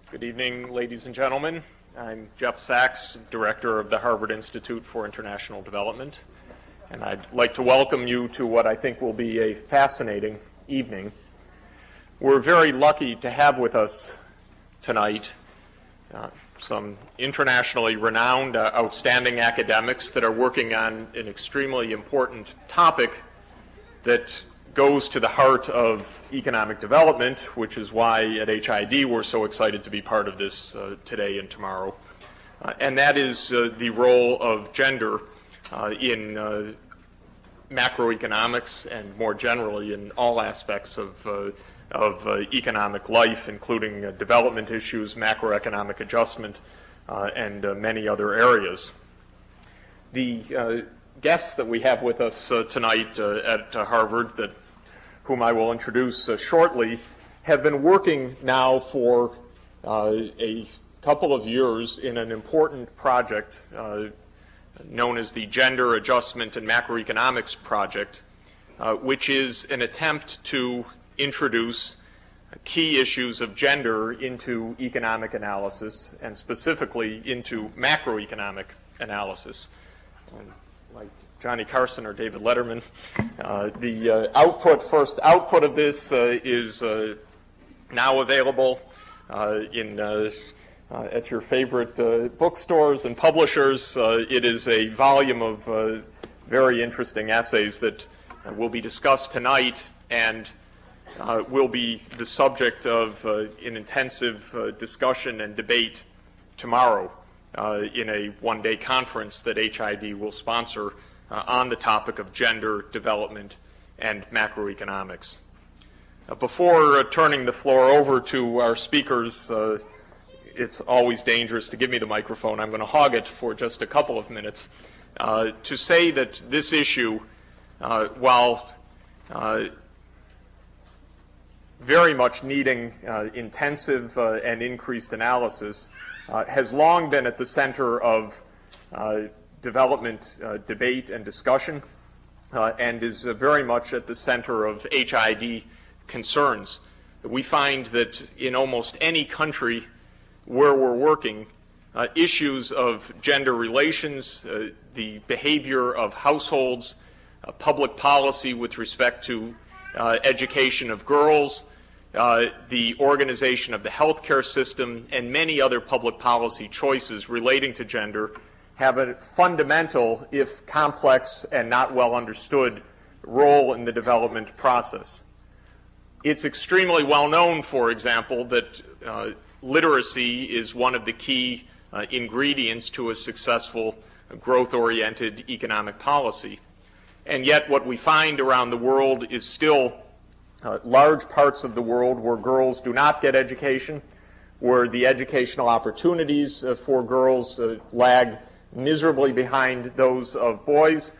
Good evening, ladies and gentlemen. I'm Jeff Sachs, Director of the Harvard Institute for International Development, and I'd like to welcome you to what I think will be a fascinating evening. We're very lucky to have with us tonight some internationally renowned, outstanding academics that are working on an extremely important topic that goes to the heart of economic development, which is why at HID we're so excited to be part of this today and tomorrow. And that is the role of gender in macroeconomics and more generally in all aspects of economic life, including development issues, macroeconomic adjustment, and many other areas. The guests that we have with us tonight at Harvard, whom I will introduce shortly, have been working now for a couple of years in an important project known as the Gender Adjustment and Macroeconomics Project, which is an attempt to introduce key issues of gender into economic analysis, and specifically into macroeconomic analysis. Like Johnny Carson or David Letterman, the first output of this is now available at your favorite bookstores and publishers. It is a volume of very interesting essays that will be discussed tonight and will be the subject of an intensive discussion and debate tomorrow in a one-day conference that HID will sponsor on the topic of gender, development, and macroeconomics. Before turning the floor over to our speakers, it's always dangerous to give me the microphone. I'm going to hog it for just a couple of minutes to say that this issue, while very much needing intensive and increased analysis, has long been at the center of development debate and discussion, and is very much at the center of HID concerns. We find that in almost any country where we're working, issues of gender relations, the behavior of households, public policy with respect to education of girls, the organization of the healthcare system, and many other public policy choices relating to gender have a fundamental, if complex and not well understood, role in the development process. It's extremely well known, for example, that literacy is one of the key ingredients to a successful growth-oriented economic policy. And yet what we find around the world is still large parts of the world where girls do not get education, where the educational opportunities for girls lag miserably behind those of boys,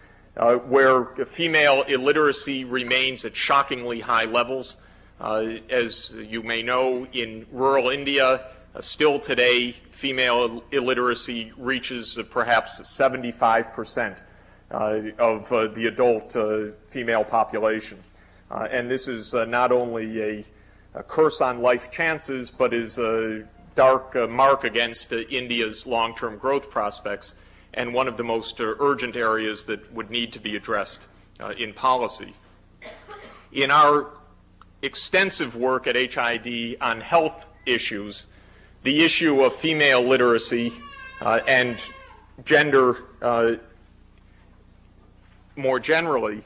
where female illiteracy remains at shockingly high levels. As you may know, in rural India, still today, female illiteracy reaches perhaps 75% of the adult female population. And this is not only a curse on life chances, but is a dark mark against India's long-term growth prospects, and one of the most urgent areas that would need to be addressed in policy. In our extensive work at HID on health issues, the issue of female literacy and gender more generally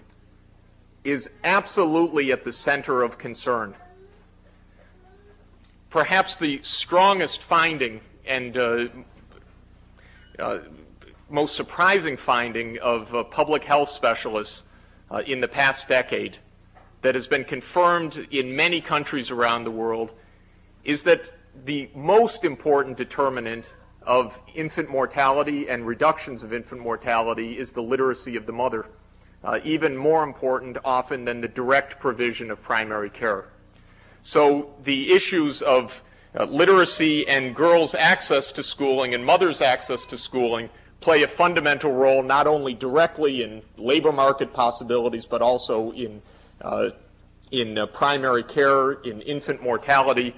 is absolutely at the center of concern. Perhaps the strongest finding and most surprising finding of public health specialists in the past decade that has been confirmed in many countries around the world is that the most important determinant of infant mortality and reductions of infant mortality is the literacy of the mother, even more important often than the direct provision of primary care. So the issues of literacy and girls' access to schooling and mothers' access to schooling play a fundamental role not only directly in labor market possibilities, but also in primary care, in infant mortality,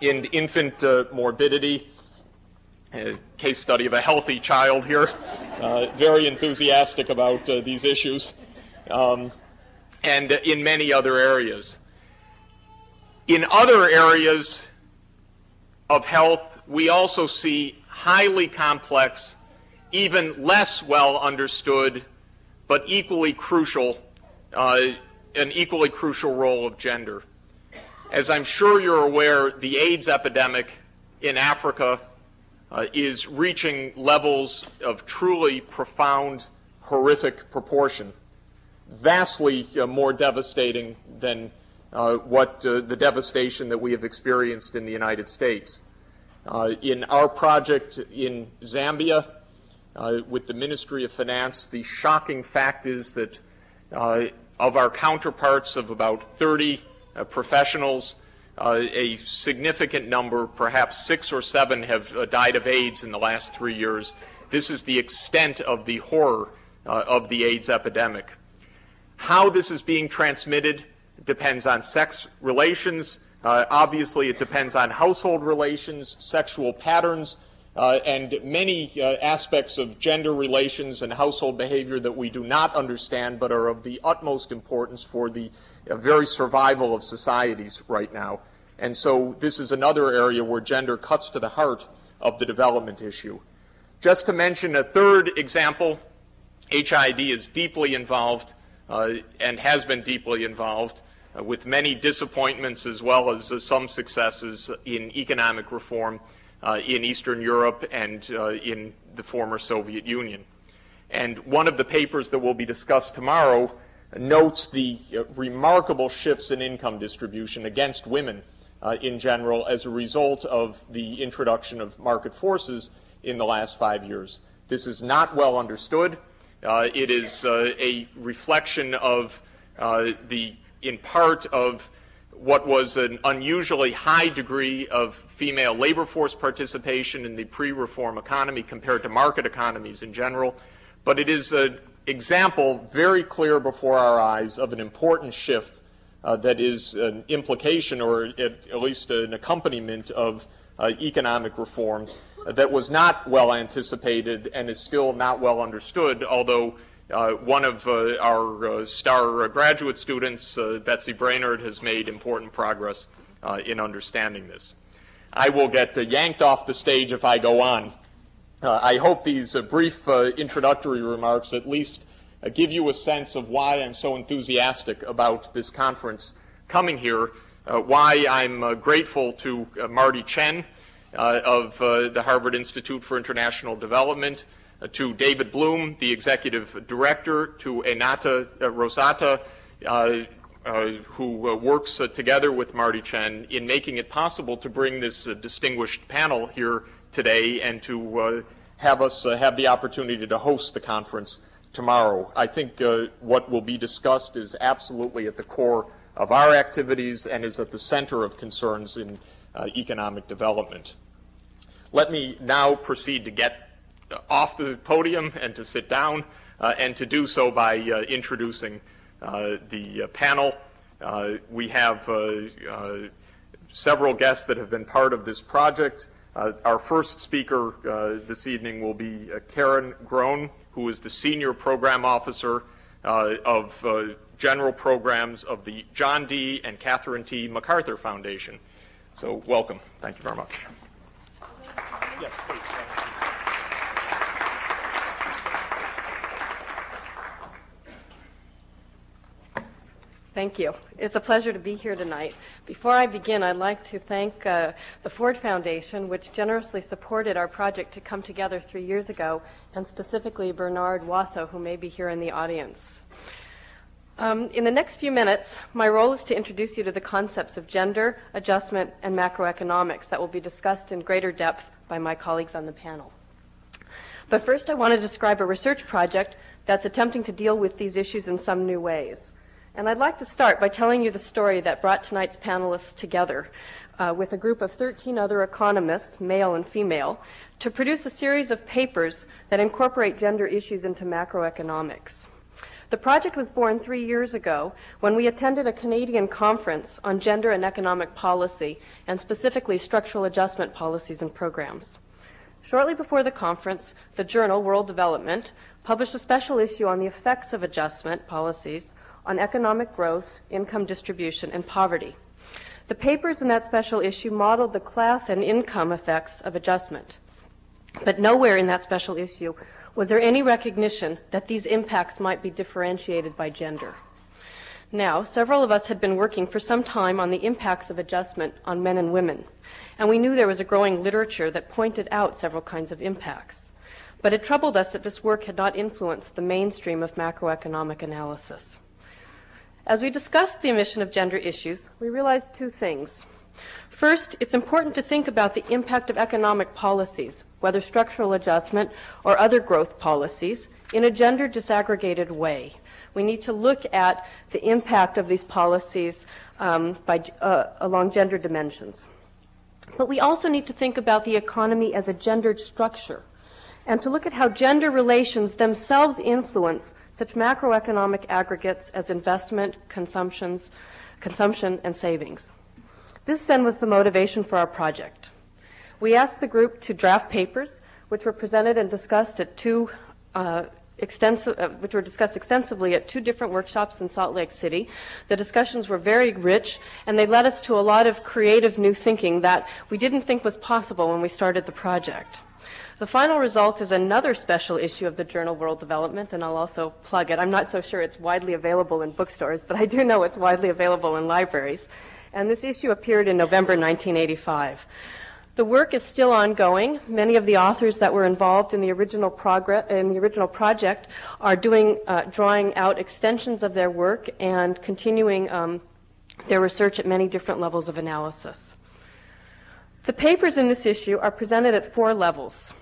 in infant morbidity. A case study of a healthy child here, very enthusiastic about these issues, and in many other areas. In other areas of health, we also see highly complex, even less well understood, but equally crucial, an equally crucial role of gender. As I'm sure you're aware, the AIDS epidemic in Africa is reaching levels of truly profound, horrific proportion, vastly more devastating than what the devastation that we have experienced in the United States. In our project in Zambia, with the Ministry of Finance, the shocking fact is that of our counterparts of about 30 professionals, a significant number, perhaps 6 or 7, have died of AIDS in the last 3 years. This is the extent of the horror of the AIDS epidemic. How this is being transmitted depends on sex relations. Obviously, it depends on household relations, sexual patterns, and many aspects of gender relations and household behavior that we do not understand but are of the utmost importance for the very survival of societies right now. And so this is another area where gender cuts to the heart of the development issue. Just to mention a third example, HID is deeply involved and has been deeply involved with many disappointments as well as some successes in economic reform in Eastern Europe and in the former Soviet Union. And one of the papers that will be discussed tomorrow notes the remarkable shifts in income distribution against women in general as a result of the introduction of market forces in the last 5 years. This is not well understood. It is a reflection of in part of what was an unusually high degree of female labor force participation in the pre-reform economy compared to market economies in general. But it is an example very clear before our eyes of an important shift that is an implication or at least an accompaniment of economic reform that was not well anticipated and is still not well understood, although one of our star graduate students, Betsy Brainerd, has made important progress in understanding this. I will get yanked off the stage if I go on. I hope these brief introductory remarks at least give you a sense of why I'm so enthusiastic about this conference coming here, why I'm grateful to Marty Chen of the Harvard Institute for International Development, to David Bloom, the executive director, to Enata Rosata, who works together with Marty Chen in making it possible to bring this distinguished panel here today and to have us have the opportunity to host the conference tomorrow. I think what will be discussed is absolutely at the core of our activities and is at the center of concerns in economic development. Let me now proceed to get off the podium and to sit down, and to do so by introducing the panel. We have several guests that have been part of this project. Our first speaker this evening will be Karen Grohn, who is the Senior Program Officer of General Programs of the John D. and Catherine T. MacArthur Foundation. So welcome. Thank you very much. Yes, please. Thank you. It's a pleasure to be here tonight. Before I begin, I'd like to thank the Ford Foundation, which generously supported our project to come together 3 years ago, and specifically Bernard Wasso, who may be here in the audience. In the next few minutes, my role is to introduce you to the concepts of gender, adjustment, and macroeconomics that will be discussed in greater depth by my colleagues on the panel. But first, I want to describe a research project that's attempting to deal with these issues in some new ways. And I'd like to start by telling you the story that brought tonight's panelists together with a group of 13 other economists, male and female, to produce a series of papers that incorporate gender issues into macroeconomics. The project was born 3 years ago when we attended a Canadian conference on gender and economic policy, and specifically structural adjustment policies and programs. Shortly before the conference, the journal World Development published a special issue on the effects of adjustment policies on economic growth, income distribution, and poverty. The papers in that special issue modeled the class and income effects of adjustment. But nowhere in that special issue was there any recognition that these impacts might be differentiated by gender. Now, several of us had been working for some time on the impacts of adjustment on men and women, and we knew there was a growing literature that pointed out several kinds of impacts. But it troubled us that this work had not influenced the mainstream of macroeconomic analysis. As we discussed the emission of gender issues, we realized two things. First, it's important to think about the impact of economic policies, whether structural adjustment or other growth policies, in a gender disaggregated way. We need to look at the impact of these policies along gender dimensions. But we also need to think about the economy as a gendered structure, and to look at how gender relations themselves influence such macroeconomic aggregates as investment, consumption, and savings. This then was the motivation for our project. We asked the group to draft papers, which were presented and discussed at which were discussed extensively at 2 different workshops in Salt Lake City. The discussions were very rich, and they led us to a lot of creative new thinking that we didn't think was possible when we started the project. The final result is another special issue of the journal World Development, and I'll also plug it. I'm not so sure it's widely available in bookstores, but I do know it's widely available in libraries. And this issue appeared in November 1985. The work is still ongoing. Many of the authors that were involved in the original project are drawing out extensions of their work and continuing their research at many different levels of analysis. The papers in this issue are presented at 4 levels.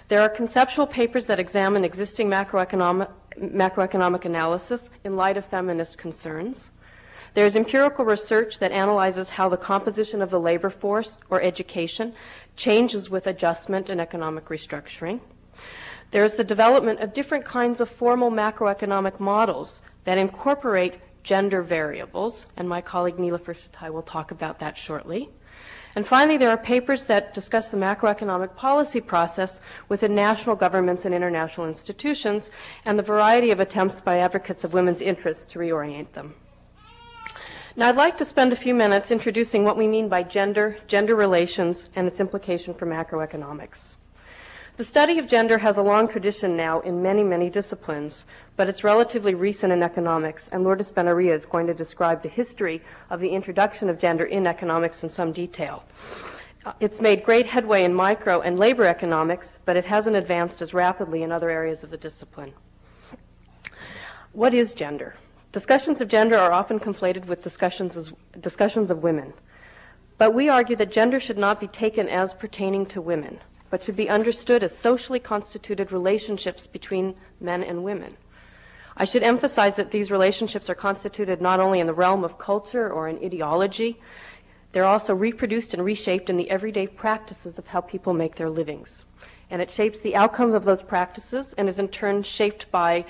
There are conceptual papers that examine existing macroeconomic analysis in light of feminist concerns. There's empirical research that analyzes how the composition of the labor force or education changes with adjustment and economic restructuring. There's the development of different kinds of formal macroeconomic models that incorporate gender variables, and my colleague Neela Fursatai will talk about that shortly. And finally, there are papers that discuss the macroeconomic policy process within national governments and international institutions, and the variety of attempts by advocates of women's interests to reorient them. Now, I'd like to spend a few minutes introducing what we mean by gender, gender relations, and its implication for macroeconomics. The study of gender has a long tradition now in many, many disciplines, but it's relatively recent in economics, and Lourdes Benaria is going to describe the history of the introduction of gender in economics in some detail. It's made great headway in micro and labor economics, but it hasn't advanced as rapidly in other areas of the discipline. What is gender? Discussions of gender are often conflated with discussions of women. But we argue that gender should not be taken as pertaining to women, but should be understood as socially constituted relationships between men and women. I should emphasize that these relationships are constituted not only in the realm of culture or in ideology, they're also reproduced and reshaped in the everyday practices of how people make their livings. And it shapes the outcomes of those practices and is in turn shaped by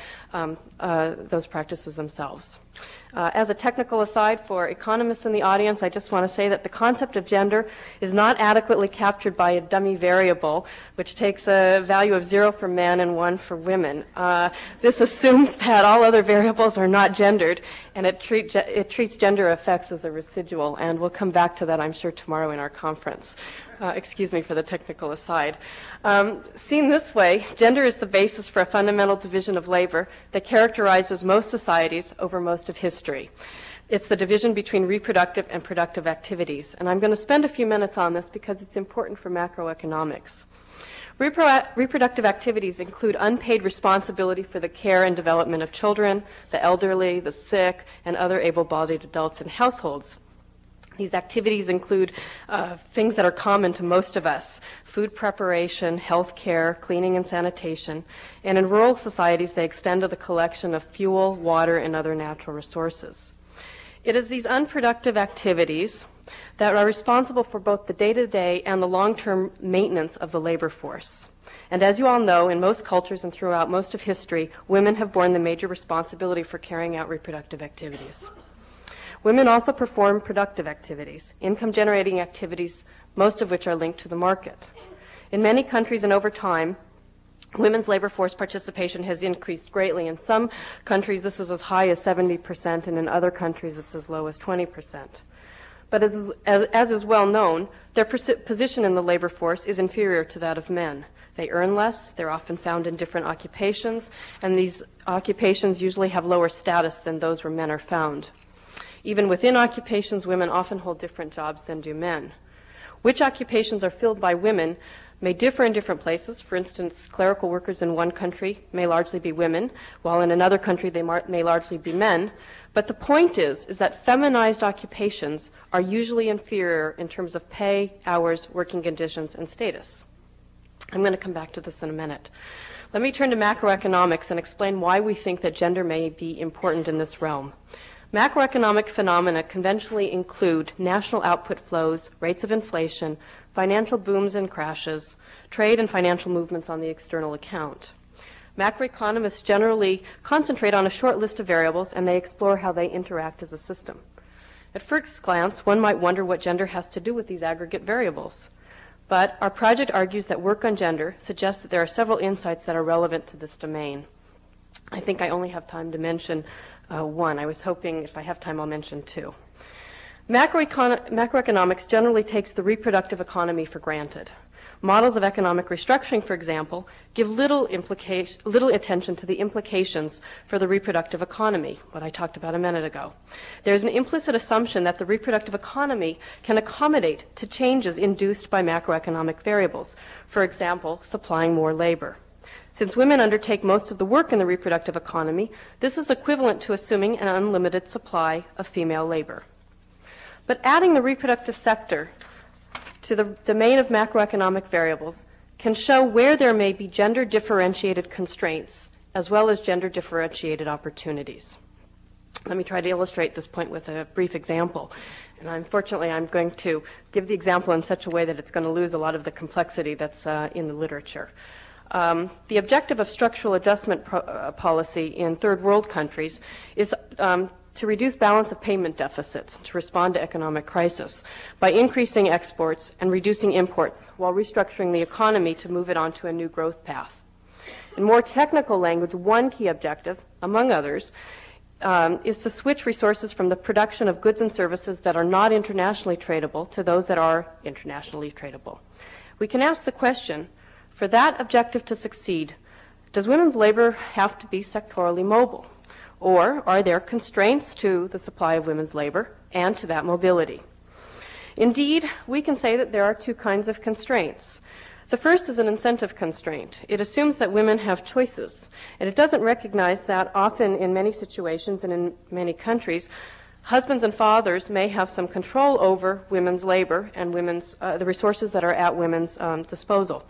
those practices themselves. As a technical aside for economists in the audience, I just want to say that the concept of gender is not adequately captured by a dummy variable, which takes a value of 0 for men and 1 for women. This assumes that all other variables are not gendered, and it treats gender effects as a residual, and we'll come back to that, I'm sure, tomorrow in our conference. Excuse me for the technical aside. Seen this way, gender is the basis for a fundamental division of labor that characterizes most societies over most of history. It's the division between reproductive and productive activities. And I'm going to spend a few minutes on this because it's important for macroeconomics. Reproductive activities include unpaid responsibility for the care and development of children, the elderly, the sick, and other able-bodied adults in households. These activities include things that are common to most of us: food preparation, health care, cleaning and sanitation. And in rural societies, they extend to the collection of fuel, water, and other natural resources. It is these unproductive activities that are responsible for both the day-to-day and the long-term maintenance of the labor force. And as you all know, in most cultures and throughout most of history, women have borne the major responsibility for carrying out reproductive activities. Women also perform productive activities, income-generating activities, most of which are linked to the market. In many countries and over time, women's labor force participation has increased greatly. In some countries, this is as high as 70%, and in other countries, it's as low as 20%. But as is well known, their position in the labor force is inferior to that of men. They earn less, they're often found in different occupations, and these occupations usually have lower status than those where men are found. Even within occupations, women often hold different jobs than do men. Which occupations are filled by women may differ in different places. For instance, clerical workers in one country may largely be women, while in another country they may largely be men. But the point is that feminized occupations are usually inferior in terms of pay, hours, working conditions, and status. I'm going to come back to this in a minute. Let me turn to macroeconomics and explain why we think that gender may be important in this realm. Macroeconomic phenomena conventionally include national output flows, rates of inflation, financial booms and crashes, trade and financial movements on the external account. Macroeconomists generally concentrate on a short list of variables, and they explore how they interact as a system. At first glance, one might wonder what gender has to do with these aggregate variables. But our project argues that work on gender suggests that there are several insights that are relevant to this domain. I think I only have time to mention one. I was hoping if I have time I'll mention two. Macroeconomics generally takes the reproductive economy for granted. Models of economic restructuring, for example, give little attention to the implications for the reproductive economy, what I talked about a minute ago. There's an implicit assumption that the reproductive economy can accommodate to changes induced by macroeconomic variables, for example, supplying more labor. Since women undertake most of the work in the reproductive economy, this is equivalent to assuming an unlimited supply of female labor. But adding the reproductive sector to the domain of macroeconomic variables can show where there may be gender-differentiated constraints as well as gender-differentiated opportunities. Let me try to illustrate this point with a brief example. And unfortunately, I'm going to give the example in such a way that it's going to lose a lot of the complexity that's in the literature. The objective of structural adjustment policy in third world countries is to reduce balance of payment deficits to respond to economic crisis by increasing exports and reducing imports while restructuring the economy to move it onto a new growth path. In more technical language, one key objective, among others, is to switch resources from the production of goods and services that are not internationally tradable to those that are internationally tradable. We can ask the question, for that objective to succeed, does women's labor have to be sectorally mobile? Or are there constraints to the supply of women's labor and to that mobility? Indeed, we can say that there are two kinds of constraints. The first is an incentive constraint. It assumes that women have choices, and it doesn't recognize that often in many situations and in many countries, husbands and fathers may have some control over women's labor and the resources that are at women's disposal.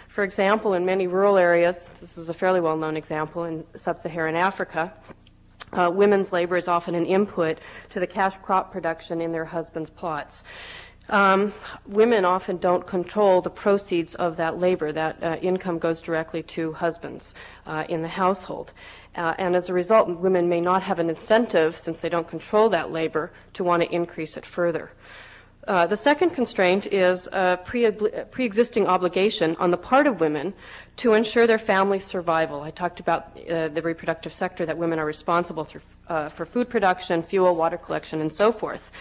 For example, in many rural areas, this is a fairly well-known example in sub-Saharan Africa, women's labor is often an input to the cash crop production in their husbands' plots. Women often don't control the proceeds of that labor. That income goes directly to husbands in the household. And as a result, women may not have an incentive, since they don't control that labor, to want to increase it further. The second constraint is a pre-existing obligation on the part of women to ensure their family's survival. I talked about the reproductive sector, that women are responsible for food production, fuel, water collection, and so forth.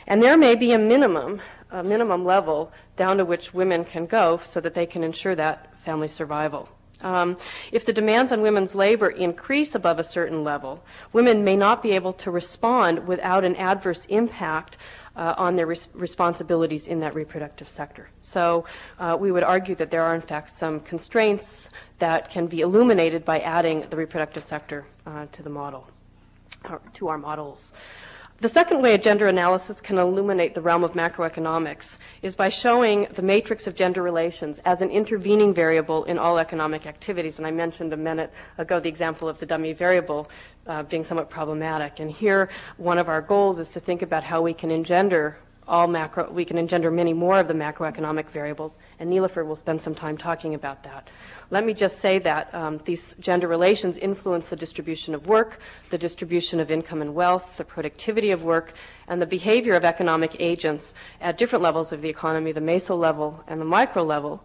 And there may be a minimum level down to which women can go so that they can ensure that family survival. If the demands on women's labor increase above a certain level, women may not be able to respond without an adverse impact on their responsibilities in that reproductive sector. So we would argue that there are in fact some constraints that can be illuminated by adding the reproductive sector to the model, or to our models. The second way a gender analysis can illuminate the realm of macroeconomics is by showing the matrix of gender relations as an intervening variable in all economic activities. And I mentioned a minute ago the example of the dummy variable being somewhat problematic. And here, one of our goals is to think about how we can engender we can engender many more of the macroeconomic variables, and Nilofer will spend some time talking about that. Let me just say that these gender relations influence the distribution of work, the distribution of income and wealth, the productivity of work, and the behavior of economic agents at different levels of the economy, the meso level and the micro level.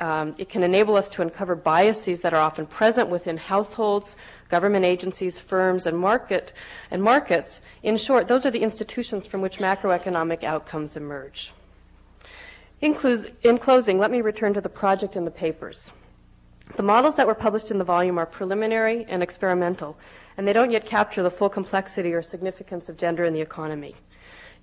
It can enable us to uncover biases that are often present within households, government agencies, firms, and markets. In short, those are the institutions from which macroeconomic outcomes emerge. In closing, let me return to the project and the papers. The models that were published in the volume are preliminary and experimental, and they don't yet capture the full complexity or significance of gender in the economy.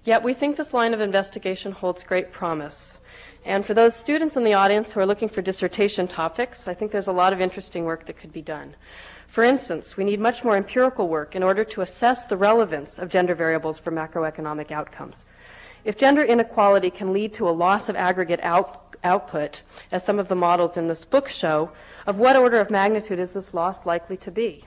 Yet we think this line of investigation holds great promise. And for those students in the audience who are looking for dissertation topics, I think there's a lot of interesting work that could be done. For instance, we need much more empirical work in order to assess the relevance of gender variables for macroeconomic outcomes. If gender inequality can lead to a loss of aggregate output, as some of the models in this book show, of what order of magnitude is this loss likely to be?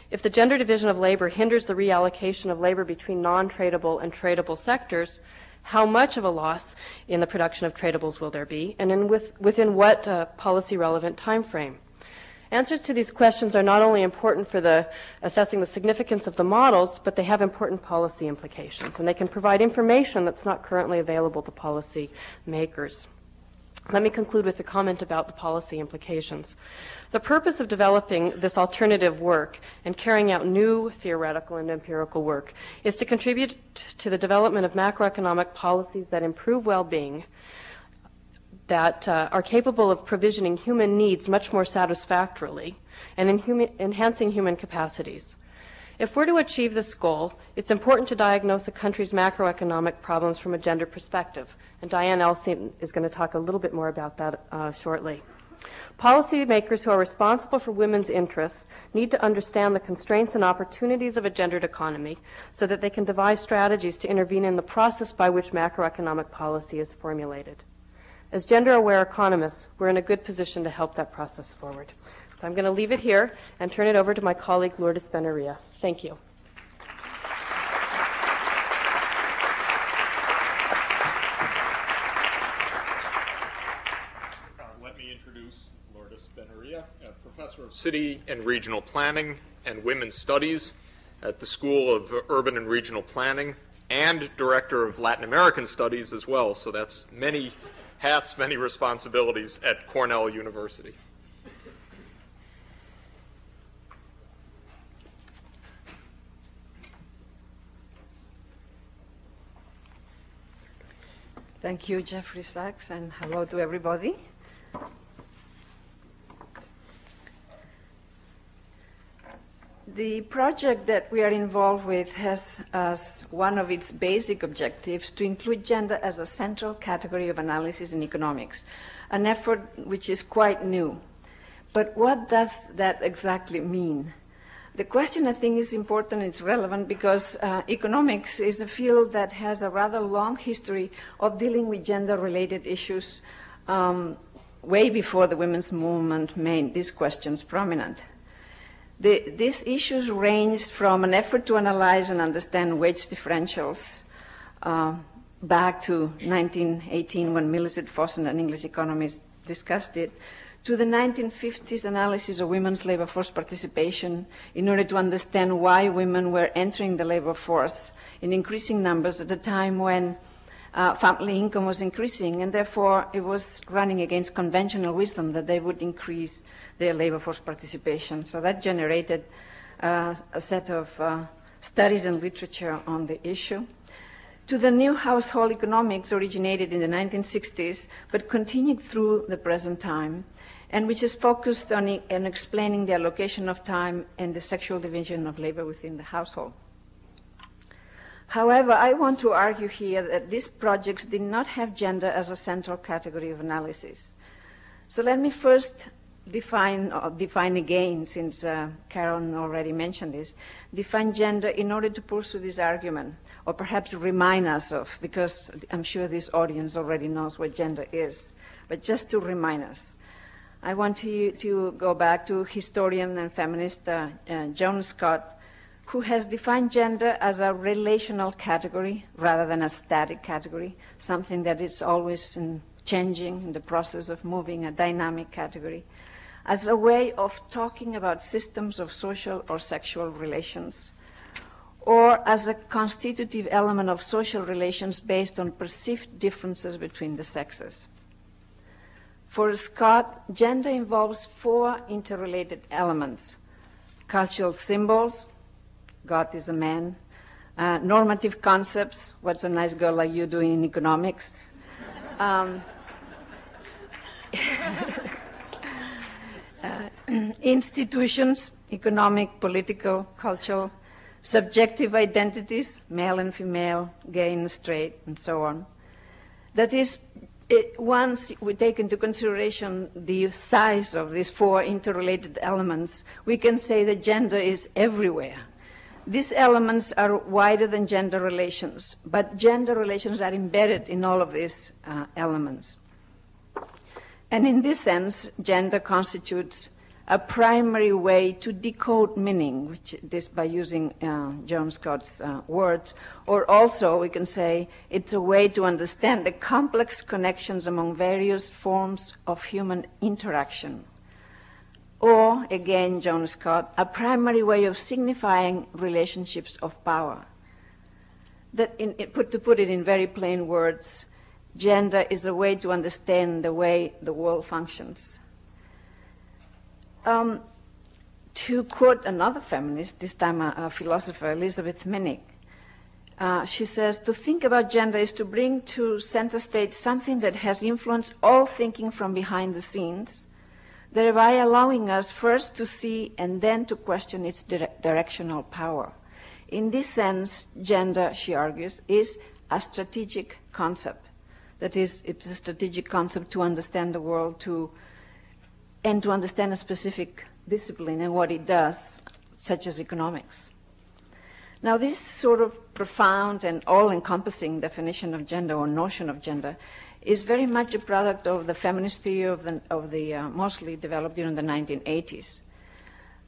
If the gender division of labor hinders the reallocation of labor between non-tradable and tradable sectors, how much of a loss in the production of tradables will there be, and within what policy-relevant time frame? Answers to these questions are not only important for assessing the significance of the models, but they have important policy implications, and they can provide information that's not currently available to policy makers. Let me conclude with a comment about the policy implications. The purpose of developing this alternative work and carrying out new theoretical and empirical work is to contribute to the development of macroeconomic policies that improve well-being, that are capable of provisioning human needs much more satisfactorily, and enhancing human capacities. If we're to achieve this goal, it's important to diagnose a country's macroeconomic problems from a gender perspective, and Diane Elson is going to talk a little bit more about that shortly. Policymakers who are responsible for women's interests need to understand the constraints and opportunities of a gendered economy so that they can devise strategies to intervene in the process by which macroeconomic policy is formulated. As gender-aware economists, we're in a good position to help that process forward. So I'm going to leave it here and turn it over to my colleague, Lourdes Benaria. Thank you. Let me introduce Lourdes Benaria, a professor of city and regional planning and women's studies at the School of Urban and Regional Planning and director of Latin American studies as well. So that's many hats, many responsibilities at Cornell University. Thank you, Jeffrey Sachs, and hello to everybody. The project that we are involved with has as one of its basic objectives to include gender as a central category of analysis in economics, an effort which is quite new. But what does that exactly mean? The question, I think, is important and it's relevant because economics is a field that has a rather long history of dealing with gender-related issues way before the women's movement made these questions prominent. These issues ranged from an effort to analyze and understand wage differentials back to 1918 when Millicent Fossen, an English economist, discussed it, to the 1950s analysis of women's labor force participation in order to understand why women were entering the labor force in increasing numbers at a time when family income was increasing, and therefore it was running against conventional wisdom that they would increase their labor force participation. So that generated a set of studies and literature on the issue. To the new household economics originated in the 1960s, but continued through the present time, and which is focused on explaining the allocation of time and the sexual division of labor within the household. However, I want to argue here that these projects did not have gender as a central category of analysis. So let me first define again, since Karen already mentioned this, define gender in order to pursue this argument, or perhaps remind us of, because I'm sure this audience already knows what gender is, but just to remind us. I want you to go back to historian and feminist Joan Scott, who has defined gender as a relational category rather than a static category, something that is always changing in the process of moving, a dynamic category, as a way of talking about systems of social or sexual relations, or as a constitutive element of social relations based on perceived differences between the sexes. For Scott, gender involves 4 interrelated elements: cultural symbols, God is a man, normative concepts, what's a nice girl like you doing in economics, institutions, economic, political, cultural, subjective identities, male and female, gay and straight, and so on. That is, once we take into consideration the size of these 4 interrelated elements, we can say that gender is everywhere. These elements are wider than gender relations, but gender relations are embedded in all of these elements. And in this sense, gender constitutes a primary way to decode meaning, which is by using John Scott's words, or also we can say it's a way to understand the complex connections among various forms of human interaction. Or, again, John Scott, a primary way of signifying relationships of power. That to put it in very plain words, gender is a way to understand the way the world functions. To quote another feminist, this time a philosopher, Elizabeth Minnick, she says, to think about gender is to bring to center stage something that has influenced all thinking from behind the scenes, thereby allowing us first to see and then to question its directional power. In this sense, gender, she argues, is a strategic concept. That is, it's a strategic concept to understand the world, and to understand a specific discipline and what it does, such as economics. Now, this sort of profound and all-encompassing definition of gender or notion of gender is very much a product of the feminist theory of the mostly developed during the 1980s.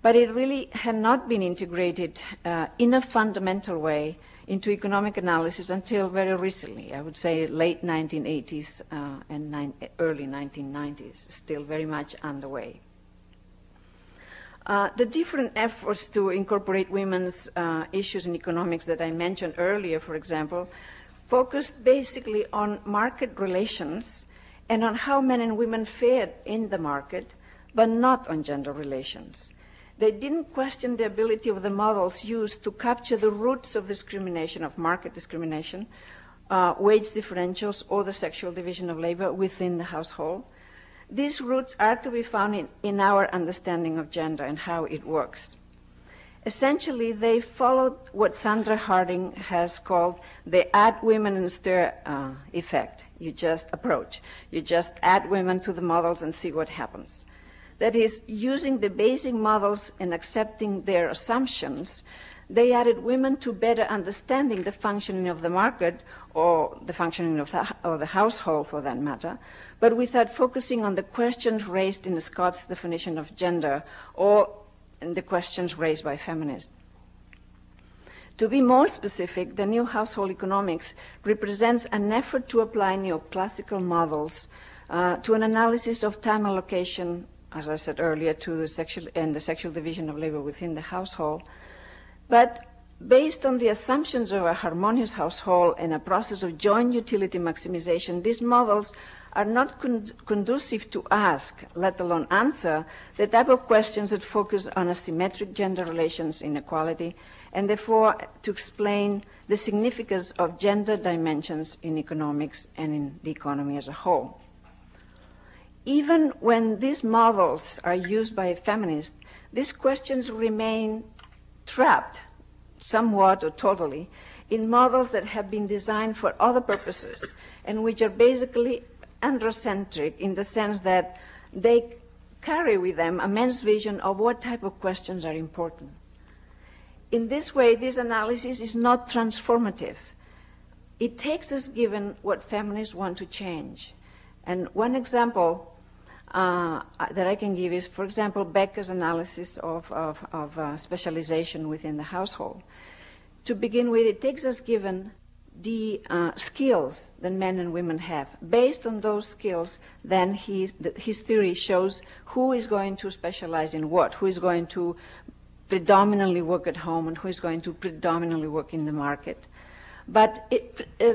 But it really had not been integrated in a fundamental way into economic analysis until very recently, I would say late 1980s and early 1990s, still very much underway. The different efforts to incorporate women's issues in economics that I mentioned earlier, for example, focused basically on market relations and on how men and women fared in the market, but not on gender relations. They didn't question the ability of the models used to capture the roots of discrimination, of market discrimination, wage differentials, or the sexual division of labor within the household. These roots are to be found in our understanding of gender and how it works. Essentially, they followed what Sandra Harding has called the add women and stir effect. You just approach. You just add women to the models and see what happens. That is, using the basic models and accepting their assumptions, they added women to better understanding the functioning of the market or the functioning of the household, for that matter, but without focusing on the questions raised in Scott's definition of gender or in the questions raised by feminists. To be more specific, the new household economics represents an effort to apply neoclassical models to an analysis of time allocation, as I said earlier, to the sexual division of labor within the household, but based on the assumptions of a harmonious household and a process of joint utility maximization, these models are not conducive to ask, let alone answer, the type of questions that focus on asymmetric gender relations, inequality, and therefore to explain the significance of gender dimensions in economics and in the economy as a whole. Even when these models are used by feminists, these questions remain trapped, somewhat or totally, in models that have been designed for other purposes and which are basically androcentric in the sense that they carry with them a men's vision of what type of questions are important. In this way, this analysis is not transformative. It takes as given what feminists want to change. And one example that I can give is, for example, Becker's analysis of specialization within the household. To begin with, it takes as given the skills that men and women have. Based on those skills, then his theory shows who is going to specialize in what, who is going to predominantly work at home and who is going to predominantly work in the market. But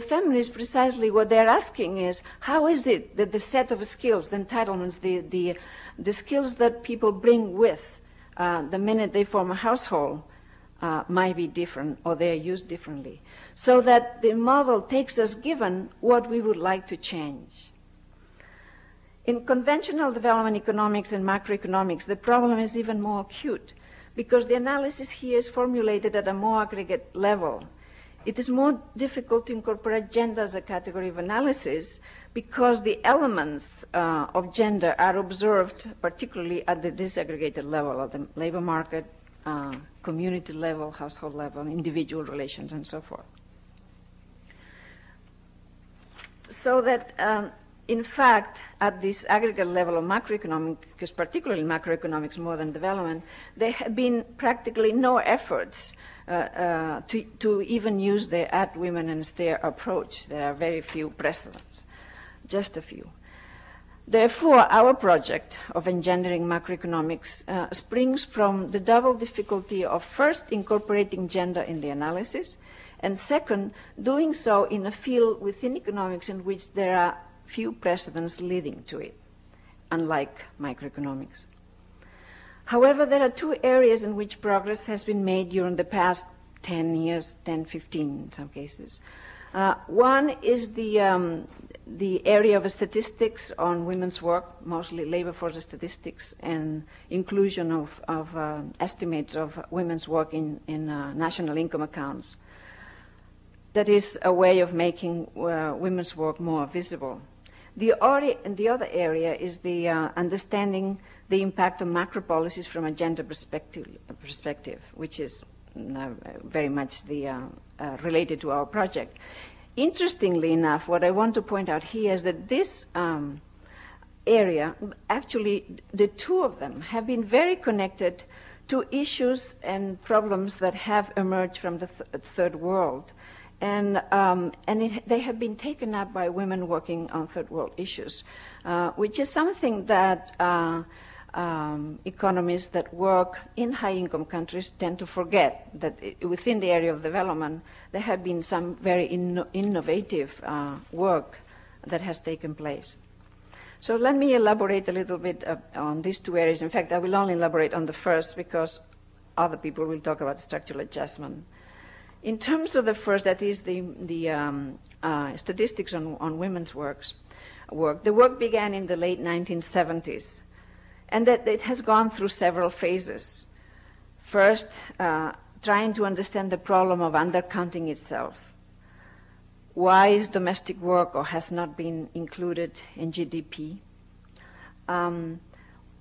feminists, precisely what they're asking is, how is it that the set of skills, the entitlements, the skills that people bring with the minute they form a household might be different, or they are used differently, so that the model takes as given what we would like to change. In conventional development economics and macroeconomics, the problem is even more acute, because the analysis here is formulated at a more aggregate level. It is more difficult to incorporate gender as a category of analysis because the elements of gender are observed particularly at the disaggregated level of the labor market, community level, household level, individual relations, and so forth. So that, in fact, at this aggregate level of macroeconomics, particularly macroeconomics more than development, there have been practically no efforts to even use the add women and stare approach. There are very few precedents, just a few. Therefore, our project of engendering macroeconomics springs from the double difficulty of first incorporating gender in the analysis, and second, doing so in a field within economics in which there are few precedents leading to it, unlike microeconomics. However, there are two areas in which progress has been made during the past 10 years, 10, 15 in some cases. One is the area of statistics on women's work, mostly labor force statistics, and inclusion of estimates of women's work in national income accounts. That is a way of making women's work more visible. The other area is the understanding the impact of macro policies from a gender perspective, which is very much related to our project. Interestingly enough, what I want to point out here is that this area, actually the two of them, have been very connected to issues and problems that have emerged from the third world. And they have been taken up by women working on third world issues, which is something that economists that work in high-income countries tend to forget, that within the area of development, there have been some very innovative work that has taken place. So let me elaborate a little bit on these two areas. In fact, I will only elaborate on the first because other people will talk about structural adjustment. In terms of the first, that is the statistics on women's work, the work began in the late 1970s, and that it has gone through several phases. First, trying to understand the problem of undercounting itself. Why is domestic work or has not been included in GDP?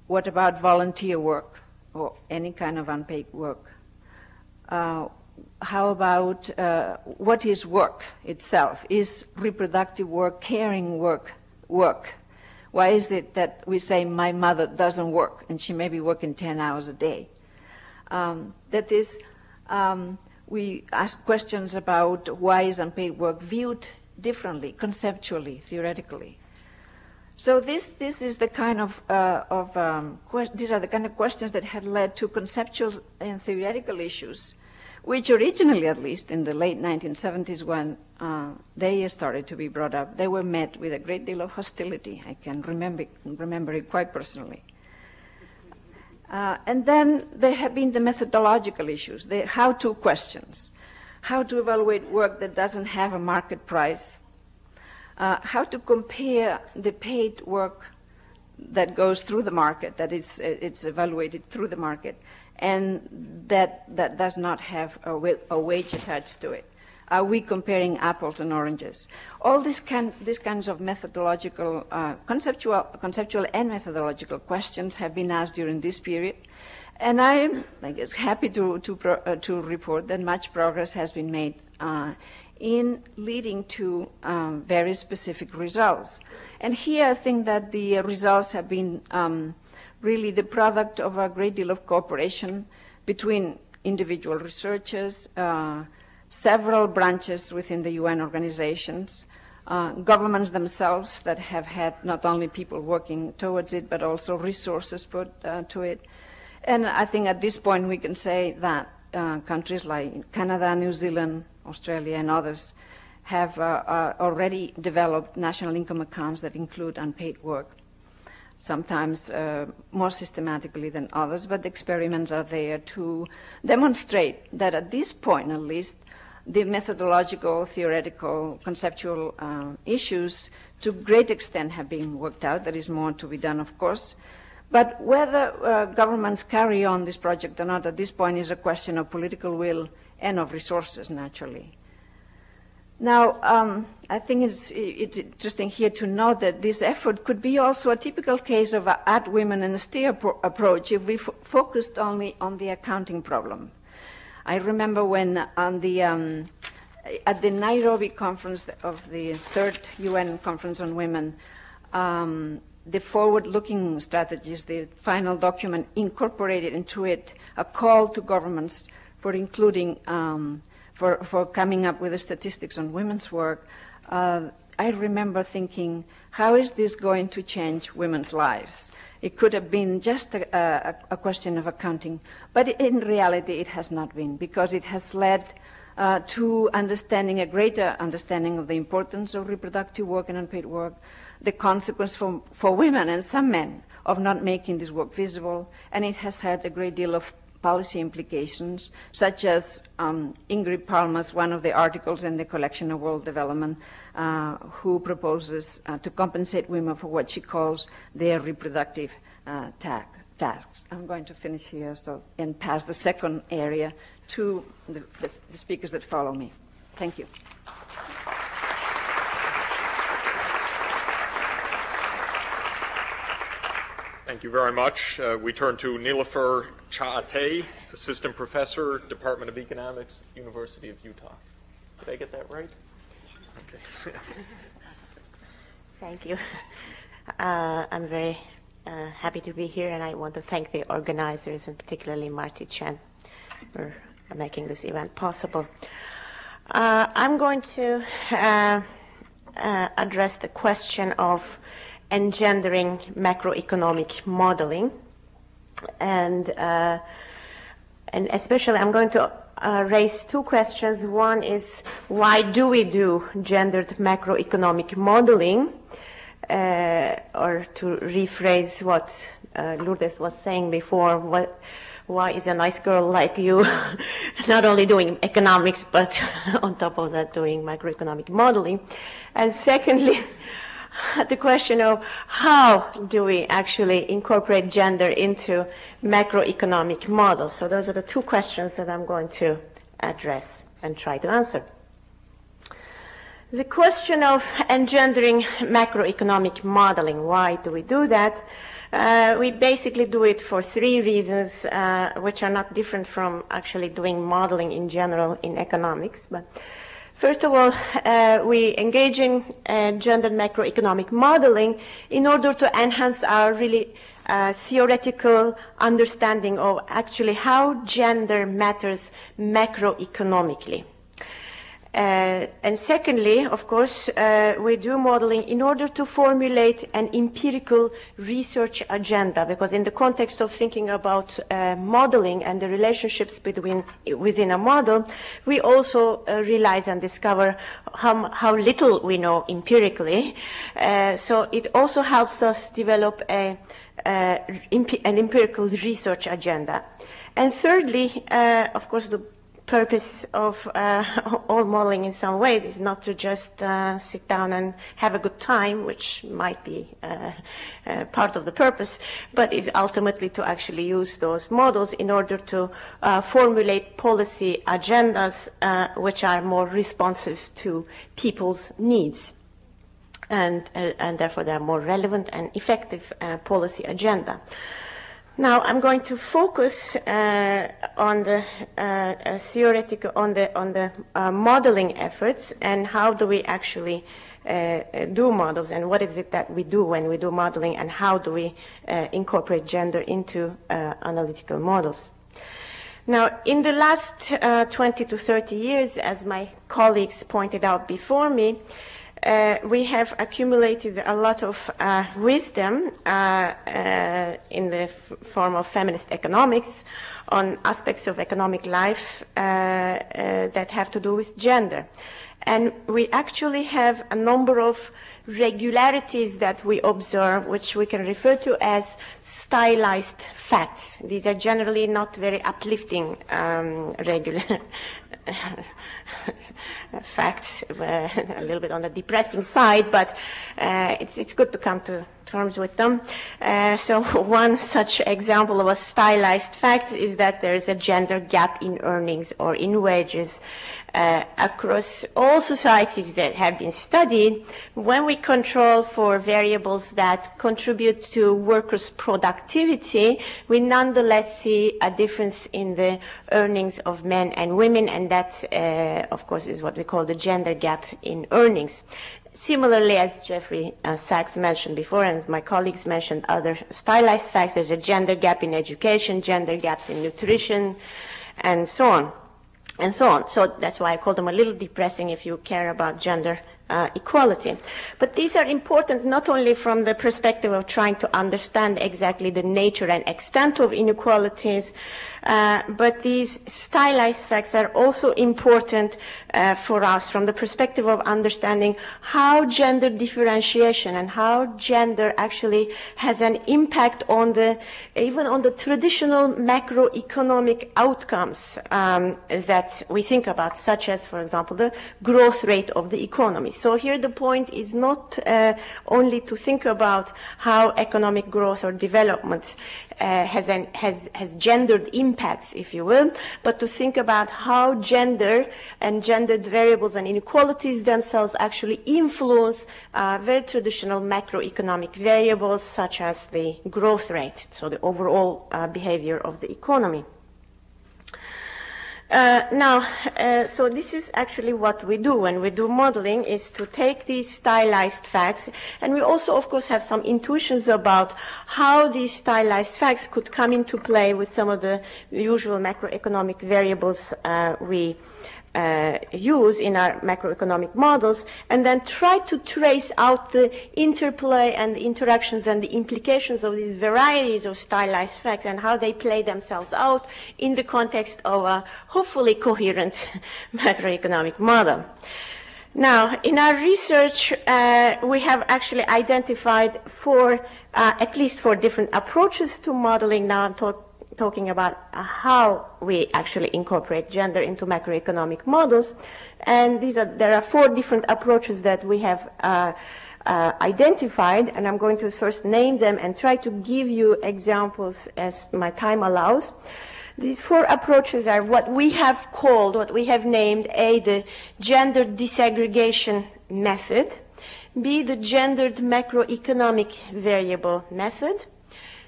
What about volunteer work or any kind of unpaid work? How about what is work itself? Is reproductive work, caring work, work? Why is it that we say my mother doesn't work and she may be working 10 hours a day? That is, we ask questions about why is unpaid work viewed differently, conceptually, theoretically. So this is the kind of these are the kind of questions that had led to conceptual and theoretical issues, which originally, at least in the late 1970s when they started to be brought up, they were met with a great deal of hostility. I can remember it quite personally. And then there have been the methodological issues, the how-to questions. How to evaluate work that doesn't have a market price. How to compare the paid work that goes through the market, that it's evaluated through the market, and that does not have a wage attached to it. Are we comparing apples and oranges? All these kinds of methodological, conceptual and methodological questions have been asked during this period, and I'm happy to report that much progress has been made in leading to very specific results. And here I think that the results have been really the product of a great deal of cooperation between individual researchers, several branches within the UN organizations, governments themselves that have had not only people working towards it, but also resources put to it. And I think at this point we can say that countries like Canada, New Zealand, Australia, and others have already developed national income accounts that include unpaid work, sometimes more systematically than others, but the experiments are there to demonstrate that at this point, at least, the methodological, theoretical, conceptual issues to a great extent have been worked out. There is more to be done, of course. But whether governments carry on this project or not at this point is a question of political will and of resources, naturally. Now, I think it's interesting here to note that this effort could be also a typical case of an add women and stay approach if we focused only on the accounting problem. I remember when on the, at the Nairobi conference of the third UN Conference on Women, the forward-looking strategies, the final document incorporated into it a call to governments for including, for coming up with the statistics on women's work. I remember thinking, how is this going to change women's lives? It could have been just a question of accounting, but in reality it has not been, because it has led to understanding, a greater understanding of the importance of reproductive work and unpaid work, the consequence for women and some men of not making this work visible, and it has had a great deal of policy implications, such as Ingrid Palmer's, one of the articles in the collection of World Development, who proposes to compensate women for what she calls their reproductive tasks. I'm going to finish here and pass the second area to the speakers that follow me. Thank you. Thank you very much. We turn to Nilofer Chaate, Assistant Professor, Department of Economics, University of Utah. Did I get that right? Okay. Thank you. I'm very happy to be here, and I want to thank the organizers, and particularly Marty Chen, for making this event possible. I'm going to address the question of engendering macroeconomic modeling, and especially I'm going to raise two questions. One is, why do we do gendered macroeconomic modeling? Or to rephrase what Lourdes was saying before, why is a nice girl like you not only doing economics, but on top of that doing macroeconomic modeling? And secondly, the question of how do we actually incorporate gender into macroeconomic models. So those are the two questions that I'm going to address and try to answer. The question of engendering macroeconomic modeling, why do we do that? We basically do it for three reasons, which are not different from actually doing modeling in general in economics. But first of all, we engage in gendered macroeconomic modeling in order to enhance our really theoretical understanding of actually how gender matters macroeconomically. And secondly, of course, we do modeling in order to formulate an empirical research agenda, because in the context of thinking about modeling and the relationships within a model, we also realize and discover how little we know empirically. So it also helps us develop an empirical research agenda. And thirdly, of course, the purpose of all modeling in some ways is not to just sit down and have a good time, which might be part of the purpose, but is ultimately to actually use those models in order to formulate policy agendas which are more responsive to people's needs. And therefore they are more relevant and effective policy agenda. Now I'm going to focus on the theoretical, on the modeling efforts, and how do we actually do models, and what is it that we do when we do modeling, and how do we incorporate gender into analytical models. Now, in the last 20 to 30 years, as my colleagues pointed out before me, we have accumulated a lot of wisdom in the form of feminist economics on aspects of economic life that have to do with gender. And we actually have a number of regularities that we observe, which we can refer to as stylized facts. These are generally not very uplifting facts, a little bit on the depressing side, but it's good to come to terms with them. So one such example of a stylized fact is that there is a gender gap in earnings or in wages across all societies that have been studied. When we control for variables that contribute to workers' productivity, we nonetheless see a difference in the earnings of men and women, and that, of course, is what we call the gender gap in earnings. Similarly, as Jeffrey Sachs mentioned before, and my colleagues mentioned other stylized facts, there's a gender gap in education, gender gaps in nutrition, and so on. And so on. So that's why I call them a little depressing if you care about gender equality. But these are important not only from the perspective of trying to understand exactly the nature and extent of inequalities, but these stylized facts are also important for us from the perspective of understanding how gender differentiation and how gender actually has an impact on even on the traditional macroeconomic outcomes that we think about, such as, for example, the growth rate of the economy. So here the point is not only to think about how economic growth or development has gendered impacts, if you will, but to think about how gender and gendered variables and inequalities themselves actually influence very traditional macroeconomic variables such as the growth rate, so the overall behavior of the economy. So this is actually what we do when we do modeling, is to take these stylized facts, and we also, of course, have some intuitions about how these stylized facts could come into play with some of the usual macroeconomic variables we use in our macroeconomic models, and then try to trace out the interplay and the interactions and the implications of these varieties of stylized facts and how they play themselves out in the context of a hopefully coherent macroeconomic model. Now, in our research, we have actually identified at least four different approaches to modeling. Now I'm talking about how we actually incorporate gender into macroeconomic models, and there are four different approaches that we have identified, and I'm going to first name them and try to give you examples as my time allows. These four approaches are what we have named A, the gender desegregation method, B, the gendered macroeconomic variable method,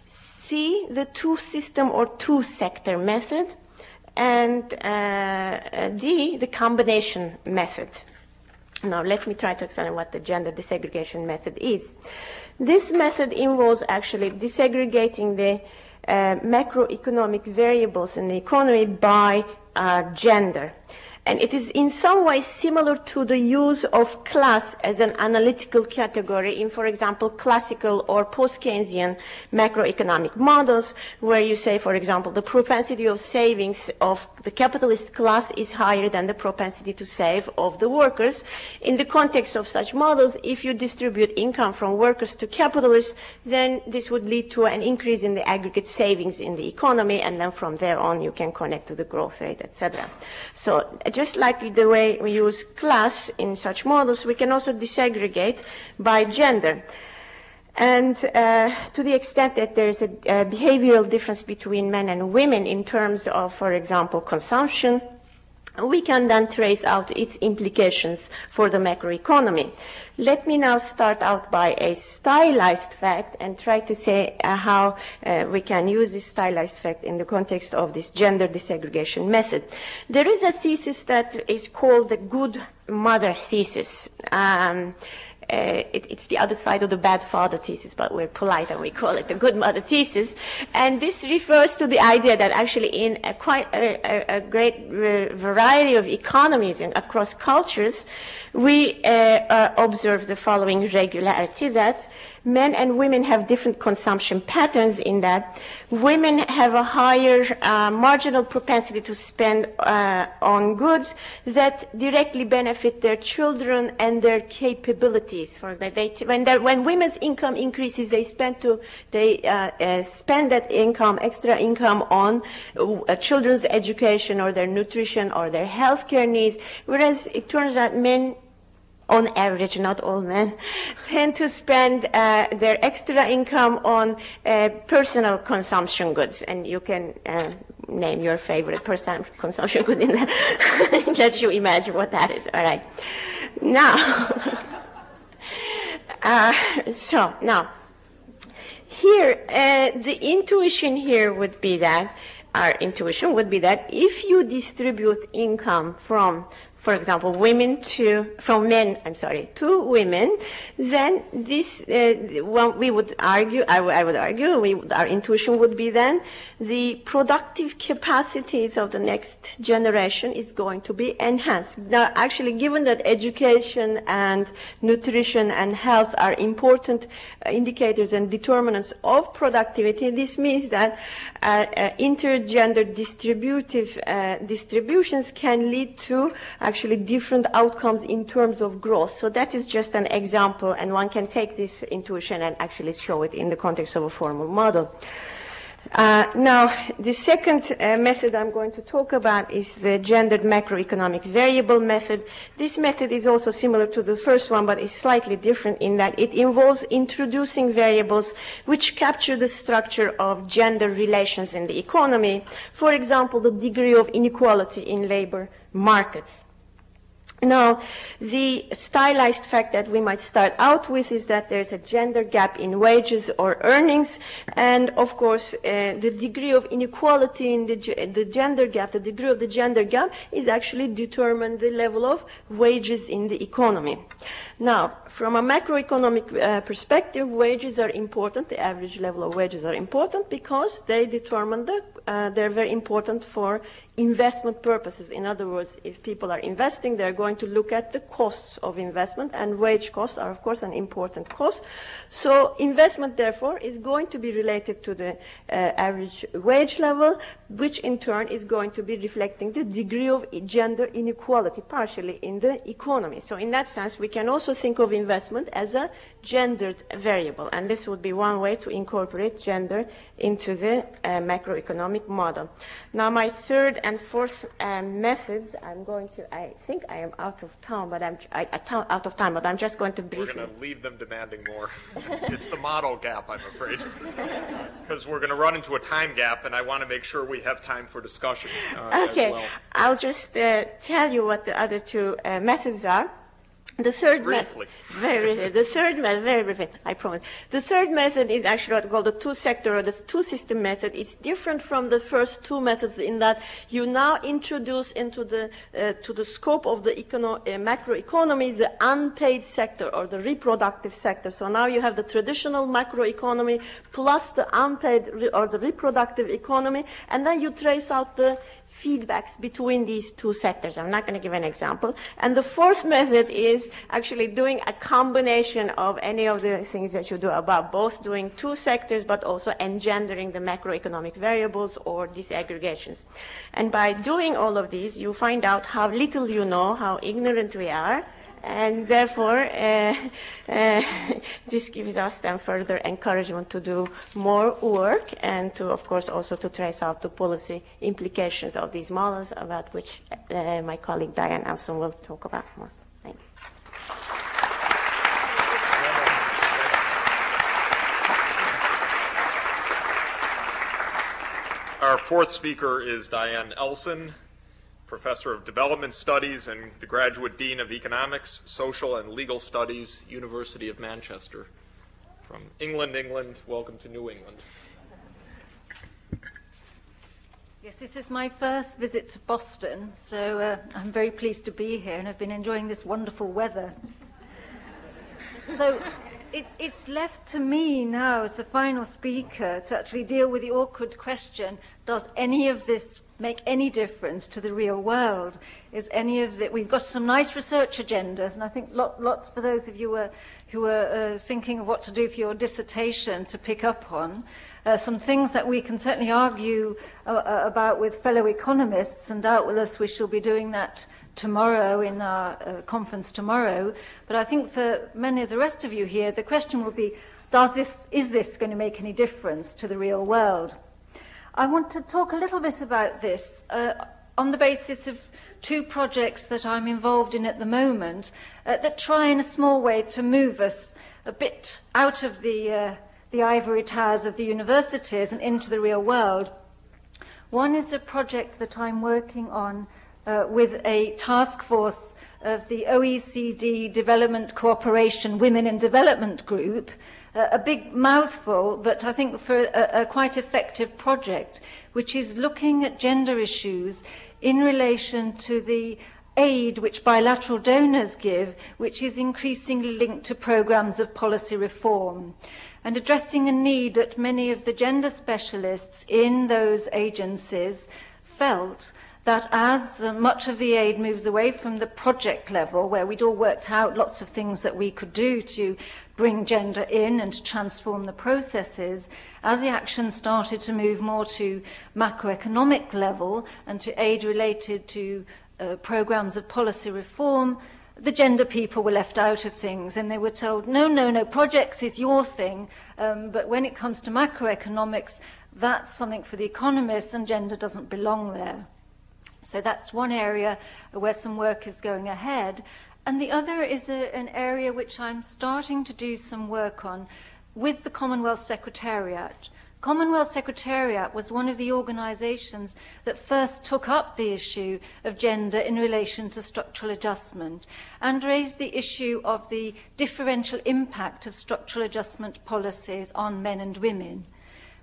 C, the two-system or two-sector method, and D, the combination method. Now, let me try to explain what the gender desegregation method is. This method involves actually desegregating the macroeconomic variables in the economy by gender. And it is in some ways similar to the use of class as an analytical category in, for example, classical or post-Keynesian macroeconomic models, where you say, for example, the propensity of savings of the capitalist class is higher than the propensity to save of the workers. In the context of such models, if you distribute income from workers to capitalists, then this would lead to an increase in the aggregate savings in the economy, and then from there on you can connect to the growth rate, etc. So just like the way we use class in such models, we can also desegregate by gender. And to the extent that there is a behavioral difference between men and women in terms of, for example, consumption, we can then trace out its implications for the macroeconomy. Let me now start out by a stylized fact and try to say how we can use this stylized fact in the context of this gender desegregation method. There is a thesis that is called the good mother thesis. It's the other side of the bad father thesis, but we're polite and we call it the good mother thesis. And this refers to the idea that actually in quite a great variety of economies and across cultures, we observe the following regularity, that men and women have different consumption patterns in that women have a higher marginal propensity to spend on goods that directly benefit their children and their capabilities. For example, when women's income increases, they spend that income, extra income, on children's education or their nutrition or their healthcare needs, whereas it turns out men, on average, not all men, tend to spend their extra income on personal consumption goods. And you can name your favorite personal consumption good in that. Let you imagine what that is. All right. Now, now, here, the intuition here would be that, our intuition would be that if you distribute income from, for example, men to women, then this, we would argue, I would argue, our intuition would be then the productive capacities of the next generation is going to be enhanced. Now, actually, given that education and nutrition and health are important indicators and determinants of productivity, this means that intergender distributions can lead to actually different outcomes in terms of growth. So that is just an example, and one can take this intuition and actually show it in the context of a formal model. Now, the second method I'm going to talk about is the gendered macroeconomic variable method. This method is also similar to the first one, but is slightly different in that it involves introducing variables which capture the structure of gender relations in the economy. For example, the degree of inequality in labor markets. Now, the stylized fact that we might start out with is that there's a gender gap in wages or earnings, and of course, the degree of inequality in the gender gap, the degree of the gender gap is actually determine the level of wages in the economy. Now, from a macroeconomic perspective, wages are important. The average level of wages are important because they determine they're very important for investment purposes. In other words, if people are investing, they're going to look at the costs of investment, and wage costs are, of course, an important cost. So investment, therefore, is going to be related to the average wage level, which in turn is going to be reflecting the degree of gender inequality partially in the economy. So in that sense, we can also think of investment as a gendered variable, and this would be one way to incorporate gender into the macroeconomic model. Now, my third and fourth methods, I think I am out of time, but I'm just going to briefly. We're going to leave them demanding more. It's the model gap, I'm afraid, because we're going to run into a time gap, and I want to make sure we have time for discussion okay. as well. I'll just tell you what the other two methods are. The third method, very briefly, I promise. The third method is actually what we call the two-sector or the two-system method. It's different from the first two methods in that you now introduce into the to the scope of the macroeconomy the unpaid sector or the reproductive sector. So now you have the traditional macroeconomy plus the unpaid or the reproductive economy, and then you trace out the feedbacks between these two sectors. I'm not going to give an example. And the fourth method is actually doing a combination of any of the things that you do above, both doing two sectors but also engendering the macroeconomic variables or disaggregations. And by doing all of these, you find out how little you know, how ignorant we are, and therefore, this gives us then further encouragement to do more work and to, of course, also to trace out the policy implications of these models, about which my colleague Diane Elson will talk about more. Thanks. Our fourth speaker is Diane Elson, Professor of Development Studies and the Graduate Dean of Economics, Social and Legal Studies, University of Manchester. From England, welcome to New England. Yes, this is my first visit to Boston, so I'm very pleased to be here, and I've been enjoying this wonderful weather. So it's left to me now, as the final speaker, to actually deal with the awkward question, does any of this make any difference to the real world? Is any of it, we've got some nice research agendas, and I think lots for those of you who are thinking of what to do for your dissertation to pick up on. Some things that we can certainly argue about with fellow economists, and doubtless we shall be doing that tomorrow in our conference tomorrow. But I think for many of the rest of you here, the question will be, is this going to make any difference to the real world? I want to talk a little bit about this on the basis of two projects that I'm involved in at the moment that try in a small way to move us a bit out of the ivory towers of the universities and into the real world. One is a project that I'm working on with a task force of the OECD Development Cooperation Women in Development Group, a big mouthful, but I think for a quite effective project, which is looking at gender issues in relation to the aid which bilateral donors give, which is increasingly linked to programs of policy reform, and addressing a need that many of the gender specialists in those agencies felt that as much of the aid moves away from the project level, where we'd all worked out lots of things that we could do to bring gender in and to transform the processes, as the action started to move more to macroeconomic level and to aid related to programs of policy reform, the gender people were left out of things, and they were told, no, projects is your thing, but when it comes to macroeconomics, that's something for the economists, and gender doesn't belong there. So that's one area where some work is going ahead. And the other is an area which I'm starting to do some work on with the Commonwealth Secretariat. Commonwealth Secretariat was one of the organisations that first took up the issue of gender in relation to structural adjustment and raised the issue of the differential impact of structural adjustment policies on men and women.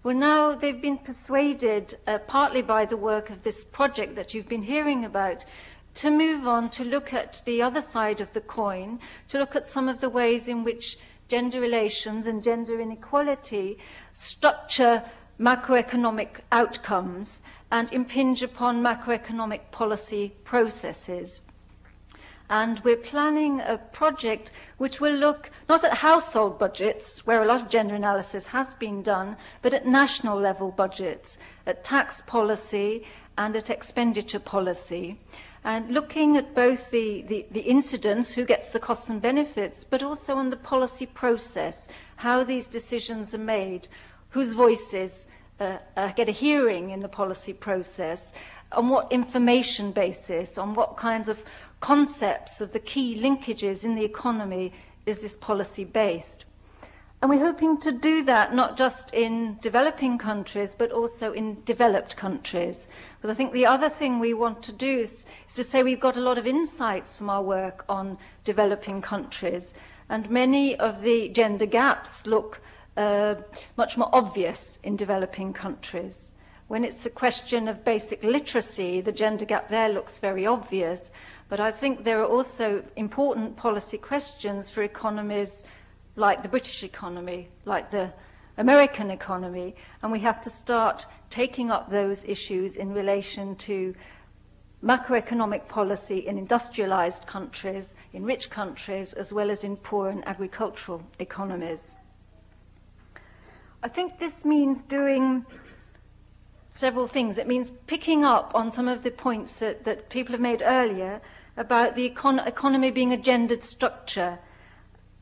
Well, now they've been persuaded, partly by the work of this project that you've been hearing about, to move on to look at the other side of the coin, to look at some of the ways in which gender relations and gender inequality structure macroeconomic outcomes and impinge upon macroeconomic policy processes. And we're planning a project which will look not at household budgets, where a lot of gender analysis has been done, but at national level budgets, at tax policy and at expenditure policy, and looking at both the incidence, who gets the costs and benefits, but also on the policy process, how these decisions are made, whose voices get a hearing in the policy process, on what information basis, on what kinds of concepts of the key linkages in the economy is this policy based. And we're hoping to do that not just in developing countries, but also in developed countries. Because I think the other thing we want to do is to say we've got a lot of insights from our work on developing countries, and many of the gender gaps look much more obvious in developing countries. When it's a question of basic literacy, the gender gap there looks very obvious. But I think there are also important policy questions for economies like the British economy, like the American economy, and we have to start taking up those issues in relation to macroeconomic policy in industrialized countries, in rich countries, as well as in poor and agricultural economies. I think this means doing several things. It means picking up on some of the points that people have made earlier about the economy being a gendered structure.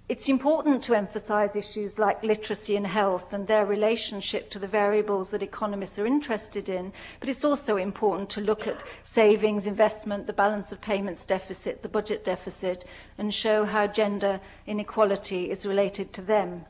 It's important to emphasize issues like literacy and health and their relationship to the variables that economists are interested in, but it's also important to look at savings, investment, the balance of payments deficit, the budget deficit, and show how gender inequality is related to them.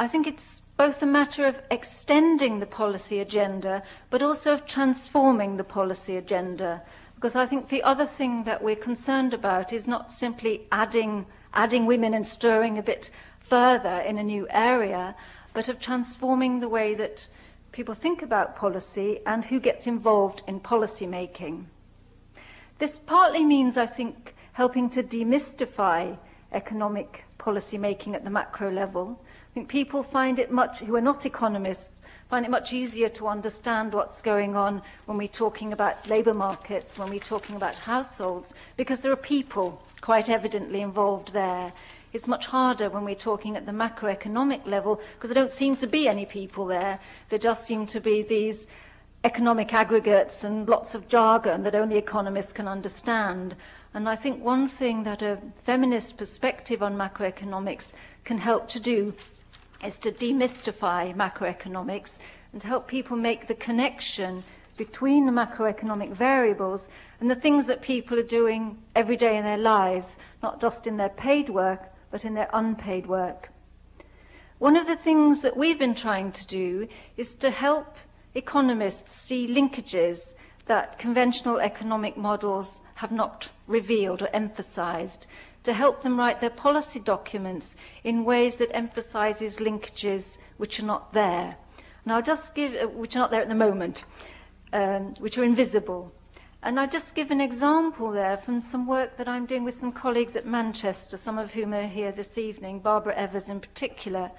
I think it's both a matter of extending the policy agenda, but also of transforming the policy agenda. Because I think the other thing that we're concerned about is not simply adding women and stirring a bit further in a new area, but of transforming the way that people think about policy and who gets involved in policy making. This partly means, I think, helping to demystify economic policy making at the macro level. I think people find it who are not economists, find it much easier to understand what's going on when we're talking about labour markets, when we're talking about households, because there are people quite evidently involved there. It's much harder when we're talking at the macroeconomic level, because there don't seem to be any people there. There just seem to be these economic aggregates and lots of jargon that only economists can understand. And I think one thing that a feminist perspective on macroeconomics can help to do is to demystify macroeconomics and to help people make the connection between the macroeconomic variables and the things that people are doing every day in their lives, not just in their paid work, but in their unpaid work. One of the things that we've been trying to do is to help economists see linkages that conventional economic models have not revealed or emphasized, to help them write their policy documents in ways that emphasizes linkages which are not there. And I'll just give, which are not there at the moment, which are invisible. And I'll just give an example there from some work that I'm doing with some colleagues at Manchester, some of whom are here this evening, Barbara Evers in particular,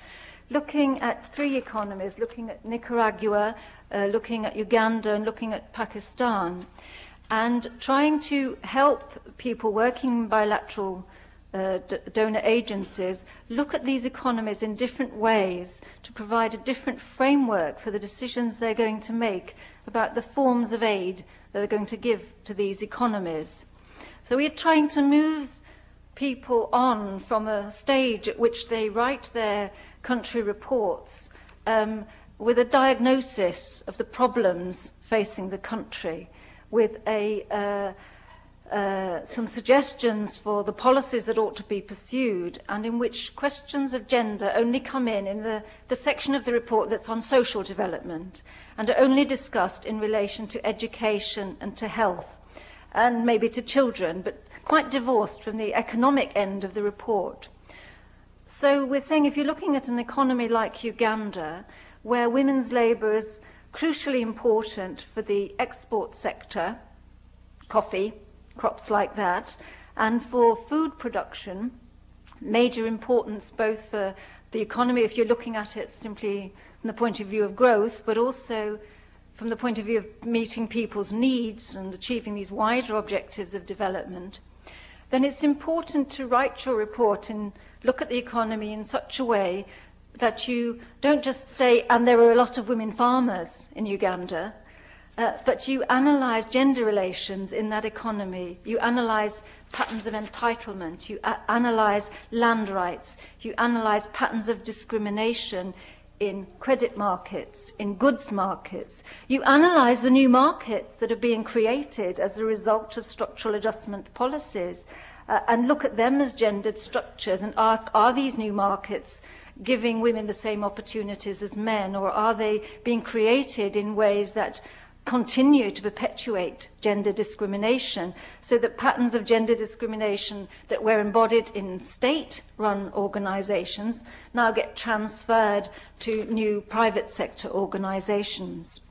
looking at three economies, looking at Nicaragua, looking at Uganda, and looking at Pakistan, and trying to help people working in bilateral donor agencies look at these economies in different ways to provide a different framework for the decisions they're going to make about the forms of aid that they're going to give to these economies. So we're trying to move people on from a stage at which they write their country reports with a diagnosis of the problems facing the country, with some suggestions for the policies that ought to be pursued, and in which questions of gender only come in the section of the report that's on social development, and are only discussed in relation to education and to health, and maybe to children, but quite divorced from the economic end of the report. So we're saying if you're looking at an economy like Uganda, where women's labour is crucially important for the export sector, coffee, crops like that, and for food production, major importance both for the economy, if you're looking at it simply from the point of view of growth, but also from the point of view of meeting people's needs and achieving these wider objectives of development, then it's important to write your report and look at the economy in such a way that you don't just say, and there were a lot of women farmers in Uganda, but you analyse gender relations in that economy. You analyse patterns of entitlement. You analyse land rights. You analyse patterns of discrimination in credit markets, in goods markets. You analyse the new markets that are being created as a result of structural adjustment policies and look at them as gendered structures and ask, are these new markets giving women the same opportunities as men, or are they being created in ways that continue to perpetuate gender discrimination, so that patterns of gender discrimination that were embodied in state-run organisations now get transferred to new private sector organisations.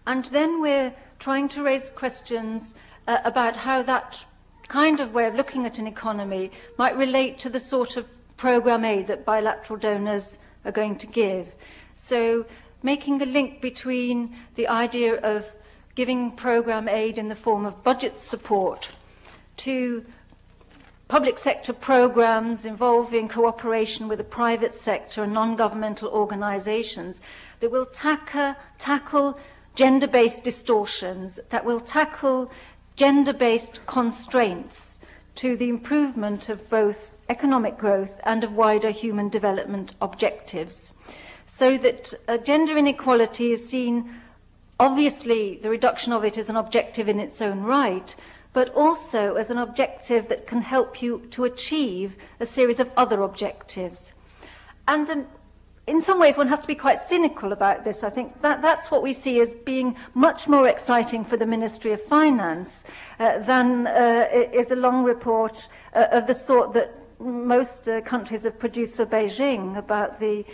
And then we're trying to raise questions about how that kind of way of looking at an economy might relate to the sort of programme aid that bilateral donors are going to give. So making a link between the idea of giving programme aid in the form of budget support to public sector programmes involving cooperation with the private sector and non-governmental organisations that will tackle gender-based distortions, that will tackle gender-based constraints to the improvement of both economic growth and of wider human development objectives, so that gender inequality is seen, obviously the reduction of it as an objective in its own right, but also as an objective that can help you to achieve a series of other objectives. And in some ways one has to be quite cynical about this. I think that's what we see as being much more exciting for the Ministry of Finance than is a long report of the sort that most countries have produced for Beijing about the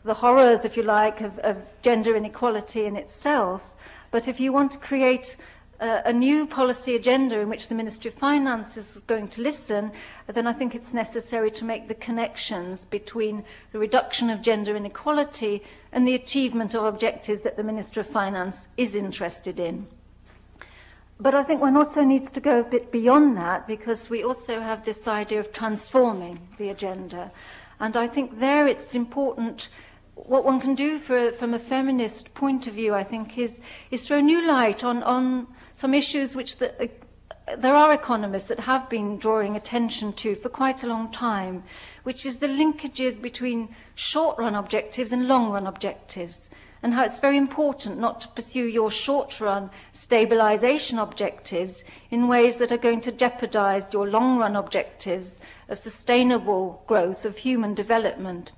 horrors, if you like, of gender inequality in itself. But if you want to create a new policy agenda in which the Ministry of Finance is going to listen, then I think it's necessary to make the connections between the reduction of gender inequality and the achievement of objectives that the Ministry of Finance is interested in. But I think one also needs to go a bit beyond that, because we also have this idea of transforming the agenda. And I think there it's important. What one can do from a feminist point of view, I think, is throw new light on some issues which there are economists that have been drawing attention to for quite a long time, which is the linkages between short-run objectives and long-run objectives, and how it's very important not to pursue your short-run stabilization objectives in ways that are going to jeopardize your long-run objectives of sustainable growth, of human development.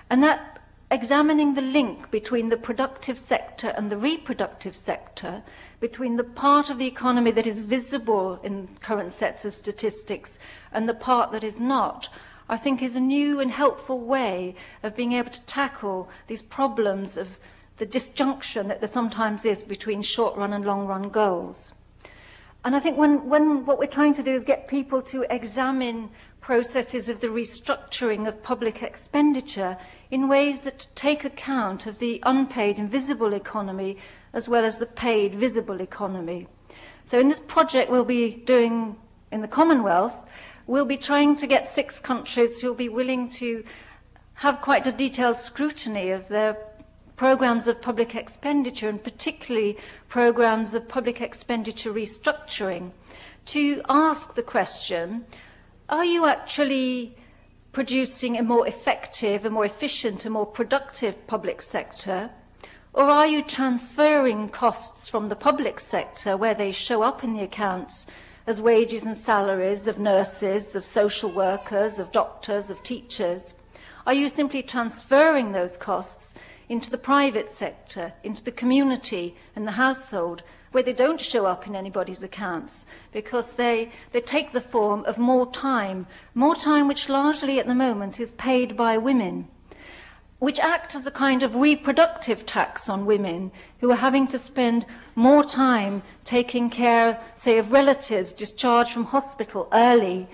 And that examining the link between the productive sector and the reproductive sector, between the part of the economy that is visible in current sets of statistics and the part that is not, I think is a new and helpful way of being able to tackle these problems of the disjunction that there sometimes is between short-run and long-run goals. And I think when what we're trying to do is get people to examine processes of the restructuring of public expenditure in ways that take account of the unpaid invisible economy as well as the paid visible economy. So in this project we'll be doing in the Commonwealth, we'll be trying to get 6 countries who will be willing to have quite a detailed scrutiny of their programs of public expenditure, and particularly programs of public expenditure restructuring, to ask the question, are you actually producing a more effective, a more efficient, a more productive public sector? Or are you transferring costs from the public sector, where they show up in the accounts as wages and salaries of nurses, of social workers, of doctors, of teachers? Are you simply transferring those costs into the private sector, into the community and the household, where they don't show up in anybody's accounts, because they take the form of more time which largely at the moment is paid by women, which act as a kind of reproductive tax on women who are having to spend more time taking care, say, of relatives discharged from hospital early,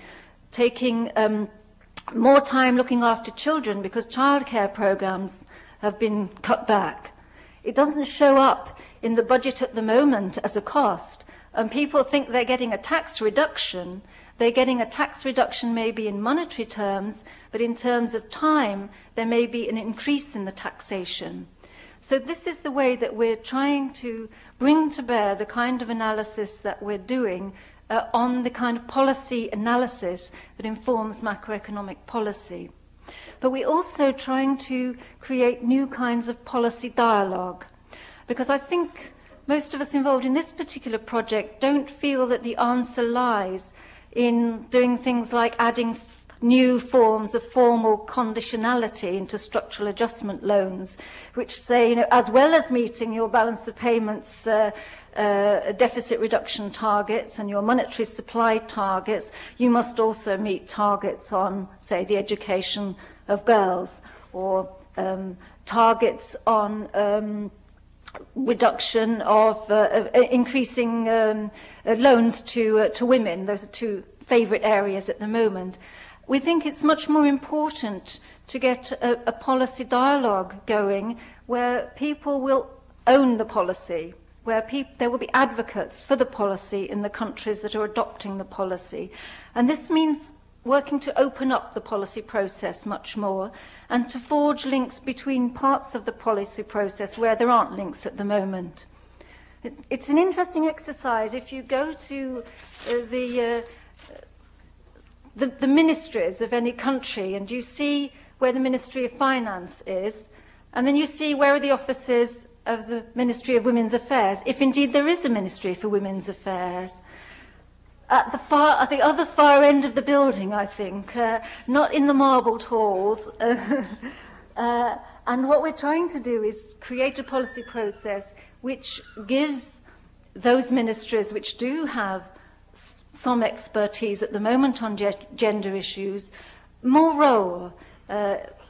taking more time looking after children because childcare programs have been cut back. It doesn't show up in the budget at the moment as a cost, and people think they're getting a tax reduction. They're getting a tax reduction maybe in monetary terms, but in terms of time, there may be an increase in the taxation. So this is the way that we're trying to bring to bear the kind of analysis that we're doing on the kind of policy analysis that informs macroeconomic policy. But we're also trying to create new kinds of policy dialogue, because I think most of us involved in this particular project don't feel that the answer lies in doing things like adding new forms of formal conditionality into structural adjustment loans, which say, as well as meeting your balance of payments deficit reduction targets and your monetary supply targets, you must also meet targets on, say, the education of girls, or targets on reduction of increasing loans to women. Those are 2 favourite areas at the moment. We think it's much more important to get a policy dialogue going where people will own the policy, where there will be advocates for the policy in the countries that are adopting the policy. And this means working to open up the policy process much more and to forge links between parts of the policy process where there aren't links at the moment. It's an interesting exercise. If you go to the ministries of any country and you see where the Ministry of Finance is, and then you see where are the offices of the Ministry of Women's Affairs, if indeed there is a Ministry for Women's Affairs, at the other far end of the building, I think, not in the marbled halls, And what we're trying to do is create a policy process which gives those ministries which do have some expertise at the moment on gender issues more role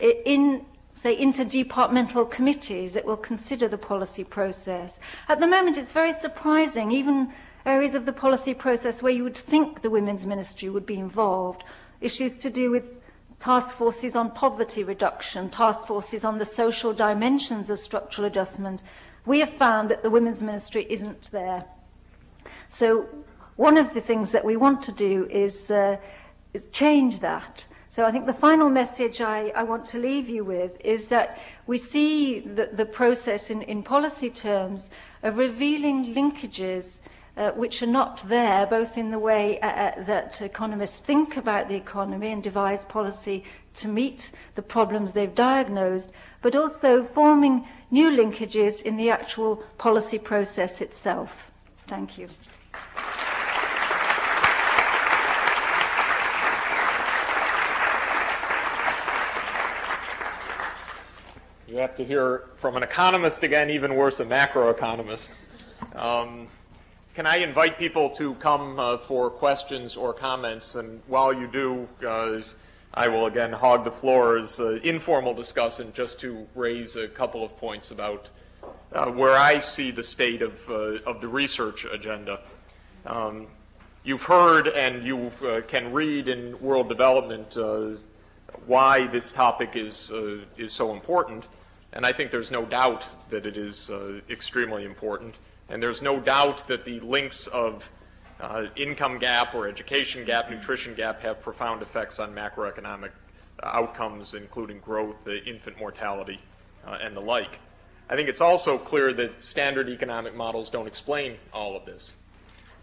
in, say, interdepartmental committees that will consider the policy process. At the moment, it's very surprising, even areas of the policy process where you would think the Women's Ministry would be involved, issues to do with task forces on poverty reduction, task forces on the social dimensions of structural adjustment. We have found that the Women's Ministry isn't there. So one of the things that we want to do is change that. So I think the final message I want to leave you with is that we see the process in policy terms of revealing linkages which are not there, both in the way that economists think about the economy and devise policy to meet the problems they've diagnosed, but also forming new linkages in the actual policy process itself. Thank you. You have to hear from an economist again, even worse, a macroeconomist. Can I invite people to come for questions or comments? And while you do, I will again hog the floor as informal discussion just to raise a couple of points about where I see the state of the research agenda. You've heard and you can read in World Development why this topic is so important. And I think there's no doubt that it is extremely important. And there's no doubt that the links of income gap or education gap, nutrition gap have profound effects on macroeconomic outcomes, including growth, infant mortality, and the like. I think it's also clear that standard economic models don't explain all of this.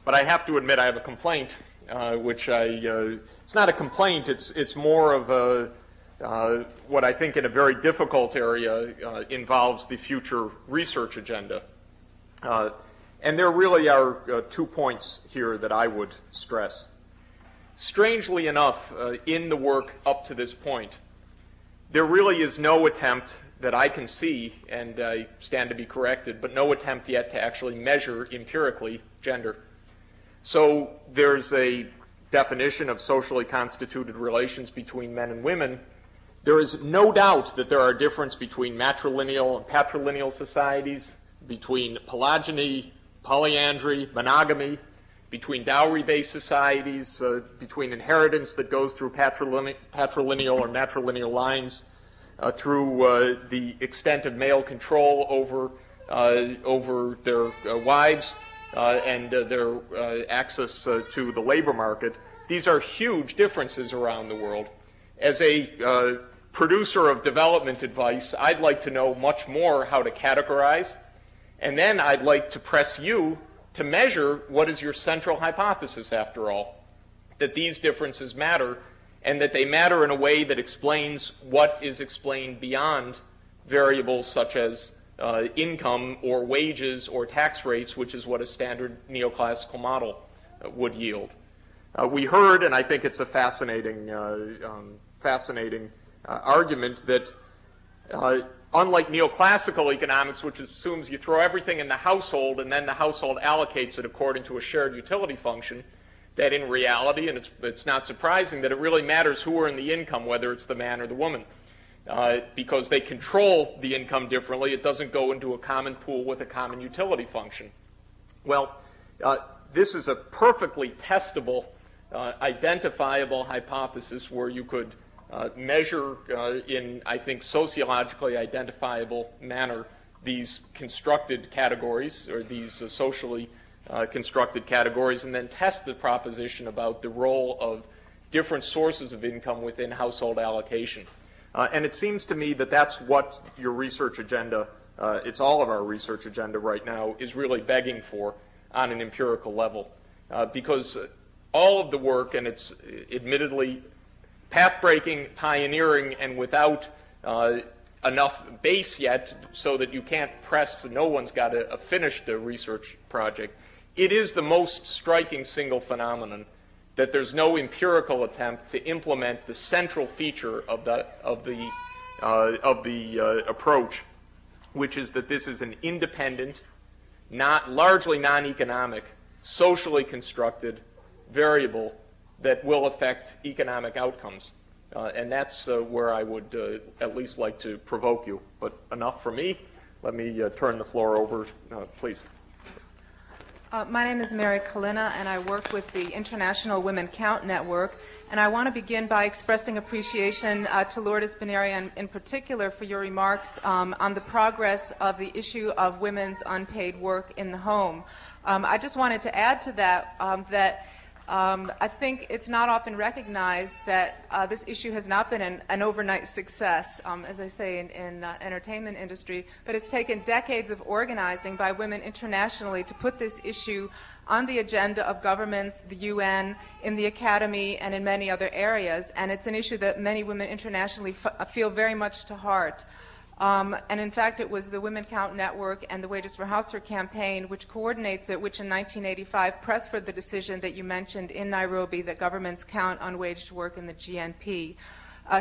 But I have to admit I have a complaint, which it's not a complaint, it's more of a what I think in a very difficult area involves the future research agenda. And there really are 2 points here that I would stress. Strangely enough, in the work up to this point, there really is no attempt that I can see, and I stand to be corrected, but no attempt yet to actually measure empirically gender. So there's a definition of socially constituted relations between men and women. There is no doubt that there are differences between matrilineal and patrilineal societies, between polygyny, polyandry, monogamy, between dowry-based societies, between inheritance that goes through patrilineal or matrilineal lines, through the extent of male control over their wives and their access to the labor market. These are huge differences around the world. As a producer of development advice, I'd like to know much more how to categorize, and then I'd like to press you to measure what is your central hypothesis, after all, that these differences matter, and that they matter in a way that explains what is explained beyond variables such as income or wages or tax rates, which is what a standard neoclassical model would yield. We heard, and I think it's a fascinating argument, that unlike neoclassical economics, which assumes you throw everything in the household and then the household allocates it according to a shared utility function, that in reality, and it's not surprising, that it really matters who are in the income, whether it's the man or the woman. Because they control the income differently, it doesn't go into a common pool with a common utility function. Well, this is a perfectly testable, identifiable hypothesis where you could measure in, I think, sociologically identifiable manner these constructed categories, or these socially constructed categories, and then test the proposition about the role of different sources of income within household allocation. And it seems to me that that's what your research agenda, it's all of our research agenda right now, is really begging for on an empirical level. Because all of the work, and it's admittedly path-breaking, pioneering, and without enough base yet so that you can't press, no one's got a finished research project, it is the most striking single phenomenon that there's no empirical attempt to implement the central feature of the of the approach, which is that this is an independent, largely non-economic, socially constructed variable that will affect economic outcomes. And that's where I would at least like to provoke you. But enough from me. Let me turn the floor over, please. My name is Mary Kalina, and I work with the International Women Count Network. And I want to begin by expressing appreciation to Lourdes Beneri in particular for your remarks on the progress of the issue of women's unpaid work in the home. I just wanted to add to that I think it's not often recognized that this issue has not been an overnight success, as I say, in entertainment industry, but it's taken decades of organizing by women internationally to put this issue on the agenda of governments, the UN, in the academy, and in many other areas. And it's an issue that many women internationally feel very much to heart. And in fact, it was the Women Count Network and the Wages for Housework campaign which coordinates it, which in 1985 pressed for the decision that you mentioned in Nairobi that governments count unwaged work in the GNP.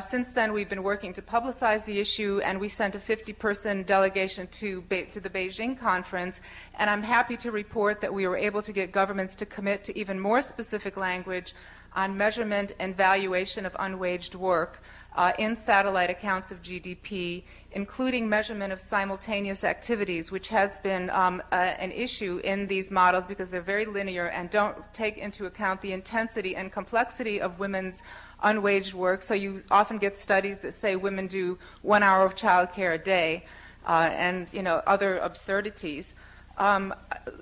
Since then, we've been working to publicize the issue, and we sent a 50-person delegation to the Beijing conference, and I'm happy to report that we were able to get governments to commit to even more specific language on measurement and valuation of unwaged work in satellite accounts of GDP, including measurement of simultaneous activities, which has been an issue in these models because they're very linear and don't take into account the intensity and complexity of women's unwaged work. So you often get studies that say women do 1 hour of childcare a day and other absurdities.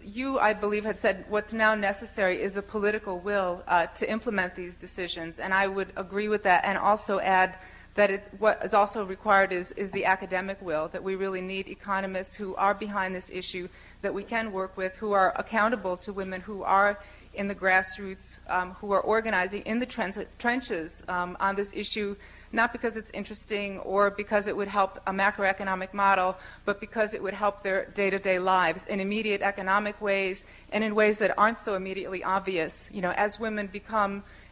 You, I believe, had said what's now necessary is the political will to implement these decisions, and I would agree with that, and also add that what is also required is the academic will, that we really need economists who are behind this issue, that we can work with, who are accountable to women who are in the grassroots, who are organizing in the trenches on this issue, not because it's interesting or because it would help a macroeconomic model, but because it would help their day-to-day lives in immediate economic ways and in ways that aren't so immediately obvious. As women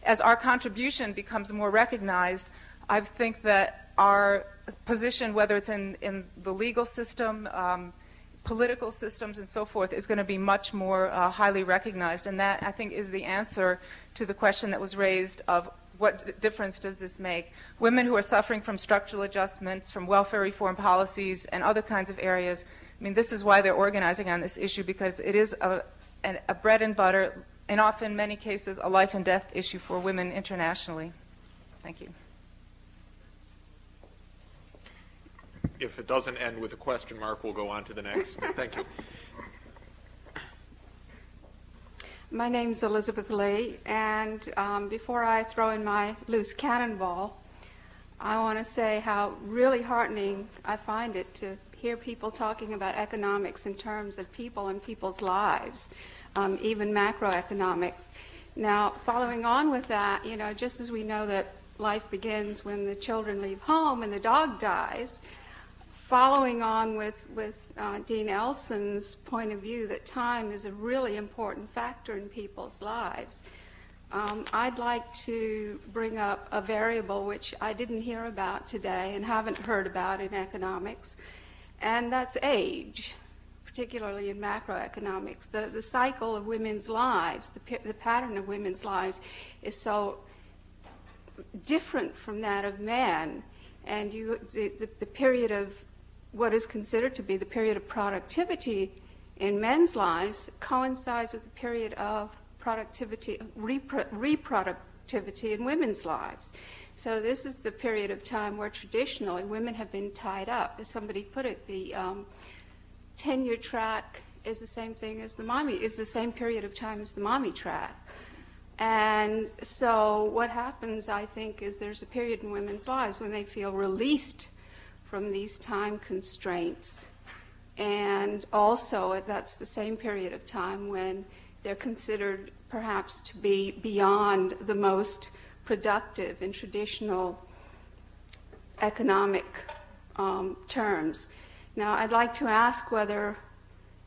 as our contribution becomes more recognized, I think that our position, whether it's in the legal system, political systems, and so forth, is going to be much more highly recognized. And that, I think, is the answer to the question that was raised of what difference does this make? Women who are suffering from structural adjustments, from welfare reform policies, and other kinds of areas, this is why they're organizing on this issue, because it is a bread and butter, and often, in many cases, a life and death issue for women internationally. Thank you. If it doesn't end with a question mark, we'll go on to the next. Thank you. My name's Elizabeth Lee, and before I throw in my loose cannonball, I want to say how really heartening I find it to hear people talking about economics in terms of people and people's lives, even macroeconomics. Now, following on with that, just as we know that life begins when the children leave home and the dog dies, following on with Dean Elson's point of view that time is a really important factor in people's lives, I'd like to bring up a variable which I didn't hear about today and haven't heard about in economics, and that's age, particularly in macroeconomics. The cycle of women's lives, the pattern of women's lives is so different from that of men, and the period of what is considered to be the period of productivity in men's lives coincides with the period of productivity, reproductivity in women's lives. So this is the period of time where traditionally women have been tied up. As somebody put it, the tenure track is the same thing as is the same period of time as the mommy track. And so what happens, I think, is there's a period in women's lives when they feel released from these time constraints. And also, that's the same period of time when they're considered perhaps to be beyond the most productive in traditional economic terms. Now, I'd like to ask whether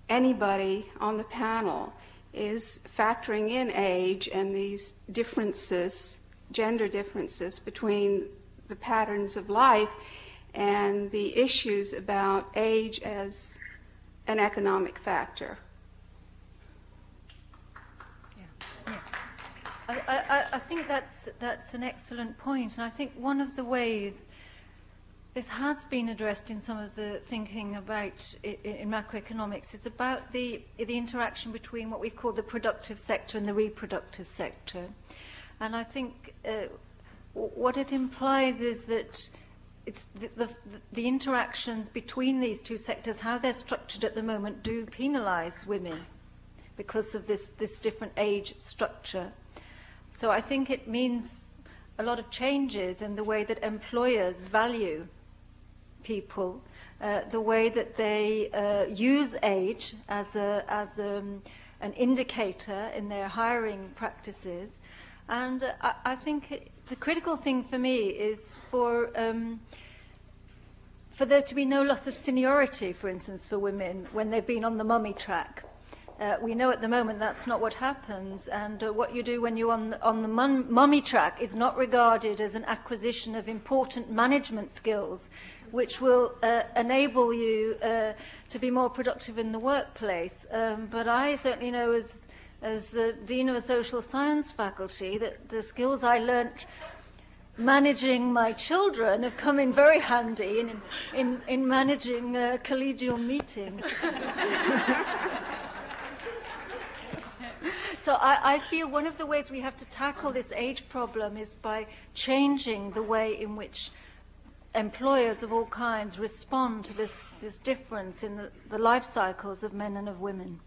anybody on the panel is factoring in age and these differences, gender differences between the patterns of life, and the issues about age as an economic factor. I think that's an excellent point, and I think one of the ways this has been addressed in some of the thinking about in macroeconomics is about the interaction between what we've called the productive sector and the reproductive sector. And I think what it implies is that it's the interactions between these two sectors, how they're structured at the moment, do penalize women because of this different age structure. So I think it means a lot of changes in the way that employers value people, the way that they use age as an indicator in their hiring practices. And I think the critical thing for me is for there to be no loss of seniority, for instance, for women when they've been on the mummy track. We know at the moment that's not what happens, and what you do when you're on the mummy track is not regarded as an acquisition of important management skills, which will enable you to be more productive in the workplace. But I certainly know as Dean of a Social Science faculty that the skills I learnt managing my children have come in very handy in managing collegial meetings. So I feel one of the ways we have to tackle this age problem is by changing the way in which employers of all kinds respond to this difference in the life cycles of men and of women.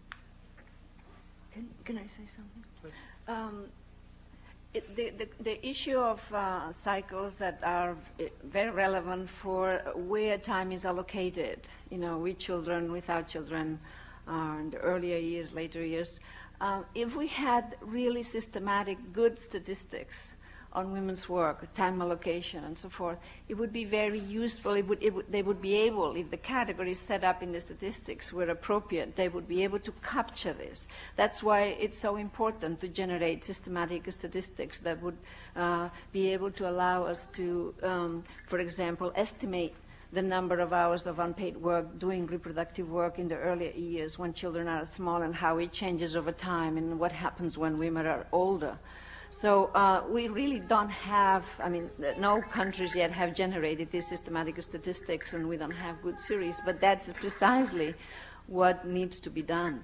Can I say something? The issue of cycles that are very relevant for where time is allocated, with children, without children, in the earlier years, later years. If we had really systematic, good statistics on women's work, time allocation, and so forth, it would be very useful. They would be able, if the categories set up in the statistics were appropriate, they would be able to capture this. That's why it's so important to generate systematic statistics that would be able to allow us to, for example, estimate the number of hours of unpaid work, doing reproductive work in the earlier years when children are small, and how it changes over time, and what happens when women are older. So we really don't have, no countries yet have generated these systematic statistics, and we don't have good series, but that's precisely what needs to be done.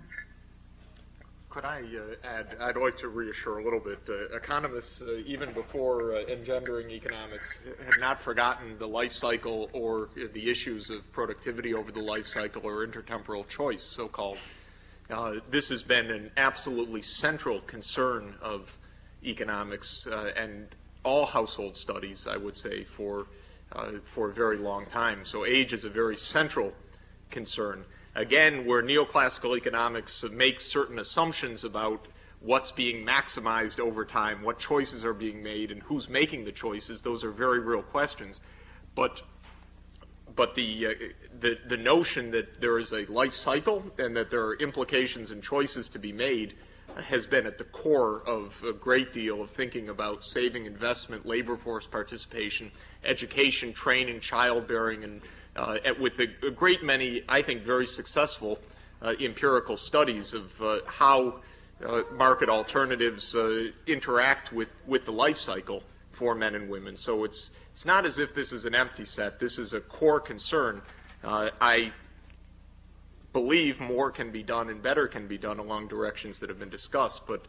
Could I add, I'd like to reassure a little bit. Economists, even before Engendering Economics, had not forgotten the life cycle or the issues of productivity over the life cycle or intertemporal choice, so-called. This has been an absolutely central concern of economics and all household studies, I would say, for a very long time. So age is a very central concern. Again, where neoclassical economics makes certain assumptions about what's being maximized over time, what choices are being made, and who's making the choices, those are very real questions. But the notion that there is a life cycle and that there are implications and choices to be made has been at the core of a great deal of thinking about saving investment, labor force participation, education, training, childbearing, and with a great many, I think, very successful empirical studies of how market alternatives interact with the life cycle for men and women. So it's not as if this is an empty set. This is a core concern. I believe more can be done and better can be done along directions that have been discussed, but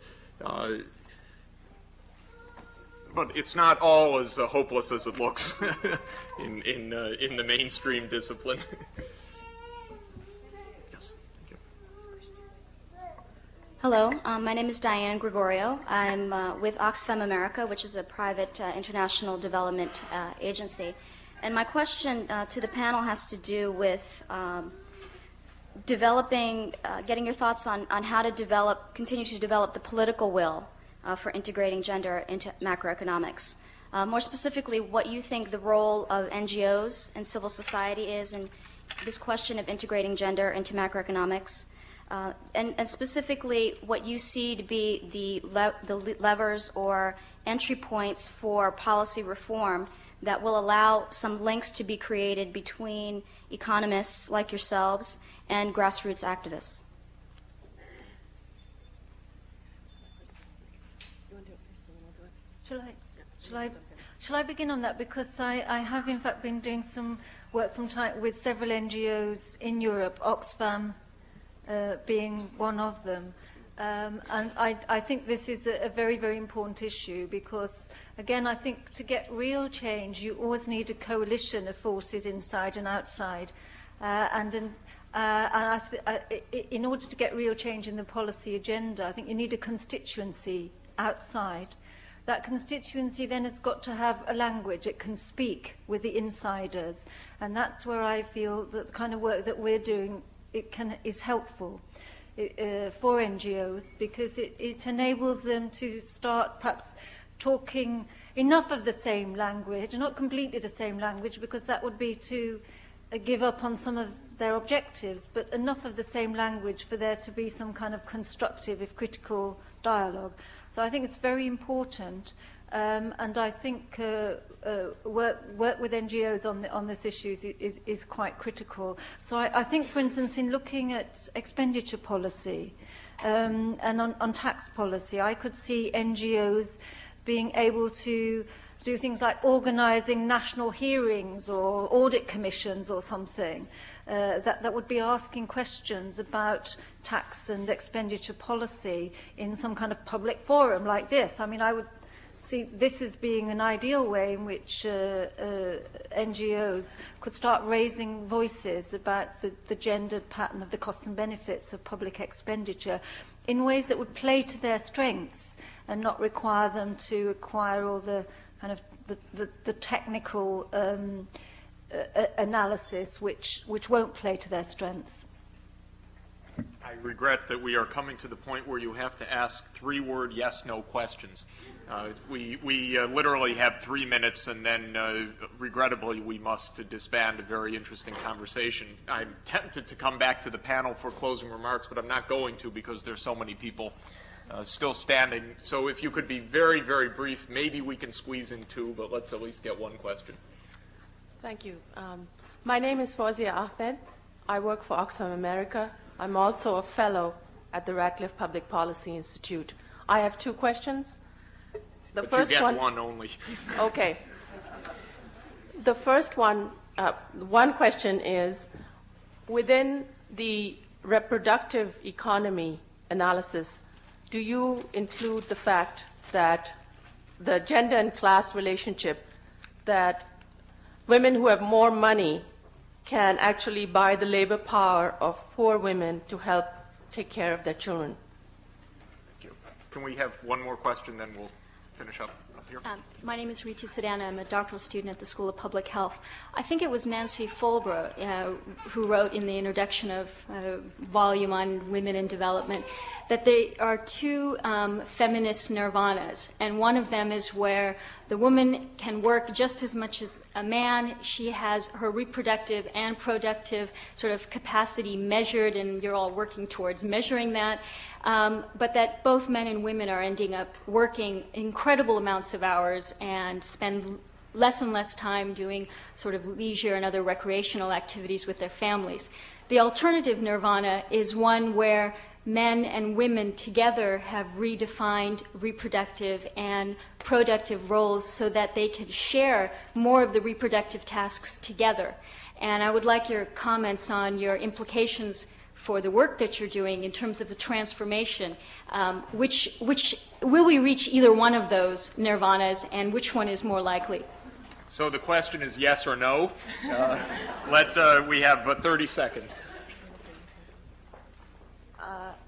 it's not all as hopeless as it looks in the mainstream discipline. Yes, thank you. Hello, my name is Diane Gregorio. I'm with Oxfam America, which is a private international development agency. And my question to the panel has to do with getting your thoughts on how to continue to develop the political will for integrating gender into macroeconomics. More specifically, what you think the role of NGOs and civil society is in this question of integrating gender into macroeconomics, and specifically what you see to be the levers or entry points for policy reform that will allow some links to be created between economists like yourselves and grassroots activists? Shall I begin on that? Because I have in fact been doing some work from time with several NGOs in Europe, Oxfam being one of them. And I think this is a very, very important issue because, again, I think to get real change, you always need a coalition of forces inside and outside. In order to get real change in the policy agenda, I think you need a constituency outside. That constituency then has got to have a language. It can speak with the insiders. And that's where I feel that the kind of work that we're doing is helpful for NGOs because it enables them to start perhaps talking enough of the same language, not completely the same language because that would be to give up on some of their objectives, but enough of the same language for there to be some kind of constructive, if critical, dialogue. So I think it's very important, and I think work with NGOs on this issue is quite critical. So I think, for instance, in looking at expenditure policy and on tax policy, I could see NGOs being able to do things like organising national hearings or audit commissions or something that would be asking questions about tax and expenditure policy in some kind of public forum like this. I mean, I would see this as being an ideal way in which NGOs could start raising voices about the gendered pattern of the costs and benefits of public expenditure in ways that would play to their strengths and not require them to acquire all the kind of the technical analysis which won't play to their strengths. I regret that we are coming to the point where you have to ask 3-word yes/no questions. We literally have 3 minutes, and then regrettably we must disband a very interesting conversation. I'm tempted to come back to the panel for closing remarks, but I'm not going to because there's so many people still standing. So if you could be very, very brief, maybe we can squeeze in 2, but let's at least get 1 question. Thank you. My name is Fawzia Ahmed. I work for Oxfam America. I'm also a fellow at the Radcliffe Public Policy Institute. I have 2 questions. The but first you get one, one only. Okay. The first one question is, within the reproductive economy analysis, do you include the fact that the gender and class relationship, that women who have more money can actually buy the labor power of poor women to help take care of their children? Thank you. Can we have one more question, then we'll finish up here? My name is Ritu Sedana. I'm a doctoral student at the School of Public Health. I think it was Nancy Folbro who wrote in the introduction of volume on women in development that there are 2 feminist nirvanas, and one of them is where the woman can work just as much as a man. She has her reproductive and productive sort of capacity measured, and you're all working towards measuring that. But that both men and women are ending up working incredible amounts of hours and spend less and less time doing sort of leisure and other recreational activities with their families. The alternative nirvana is one where men and women together have redefined reproductive and productive roles so that they can share more of the reproductive tasks together. And I would like your comments on your implications for the work that you're doing in terms of the transformation. Which will we reach either one of those nirvanas, and which one is more likely? So the question is yes or no. We have 30 seconds.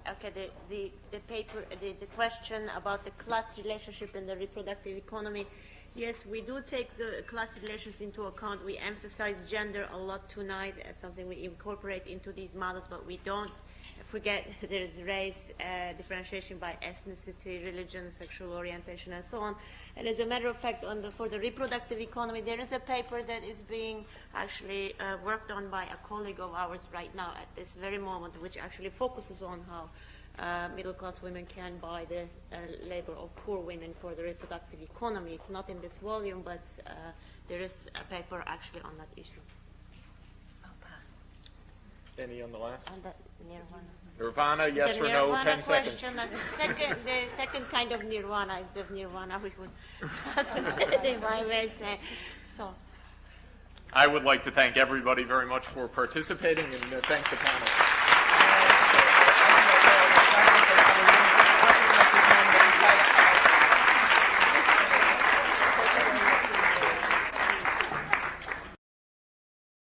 Okay, the paper, the question about the class relationship in the reproductive economy. Yes, we do take the class relations into account. We emphasize gender a lot tonight as something we incorporate into these models, but we don't forget there's race, differentiation by ethnicity, religion, sexual orientation, and so on. And as a matter of fact, for the reproductive economy, there is a paper that is being actually worked on by a colleague of ours right now at this very moment, which actually focuses on how middle-class women can buy the labor of poor women for the reproductive economy. It's not in this volume, but there is a paper actually on that issue. Any on the last? On the nirvana. Nirvana, yes or no, 10 seconds. The second kind of nirvana is the nirvana we would, if I may say. So. I would like to thank everybody very much for participating and thank the panel.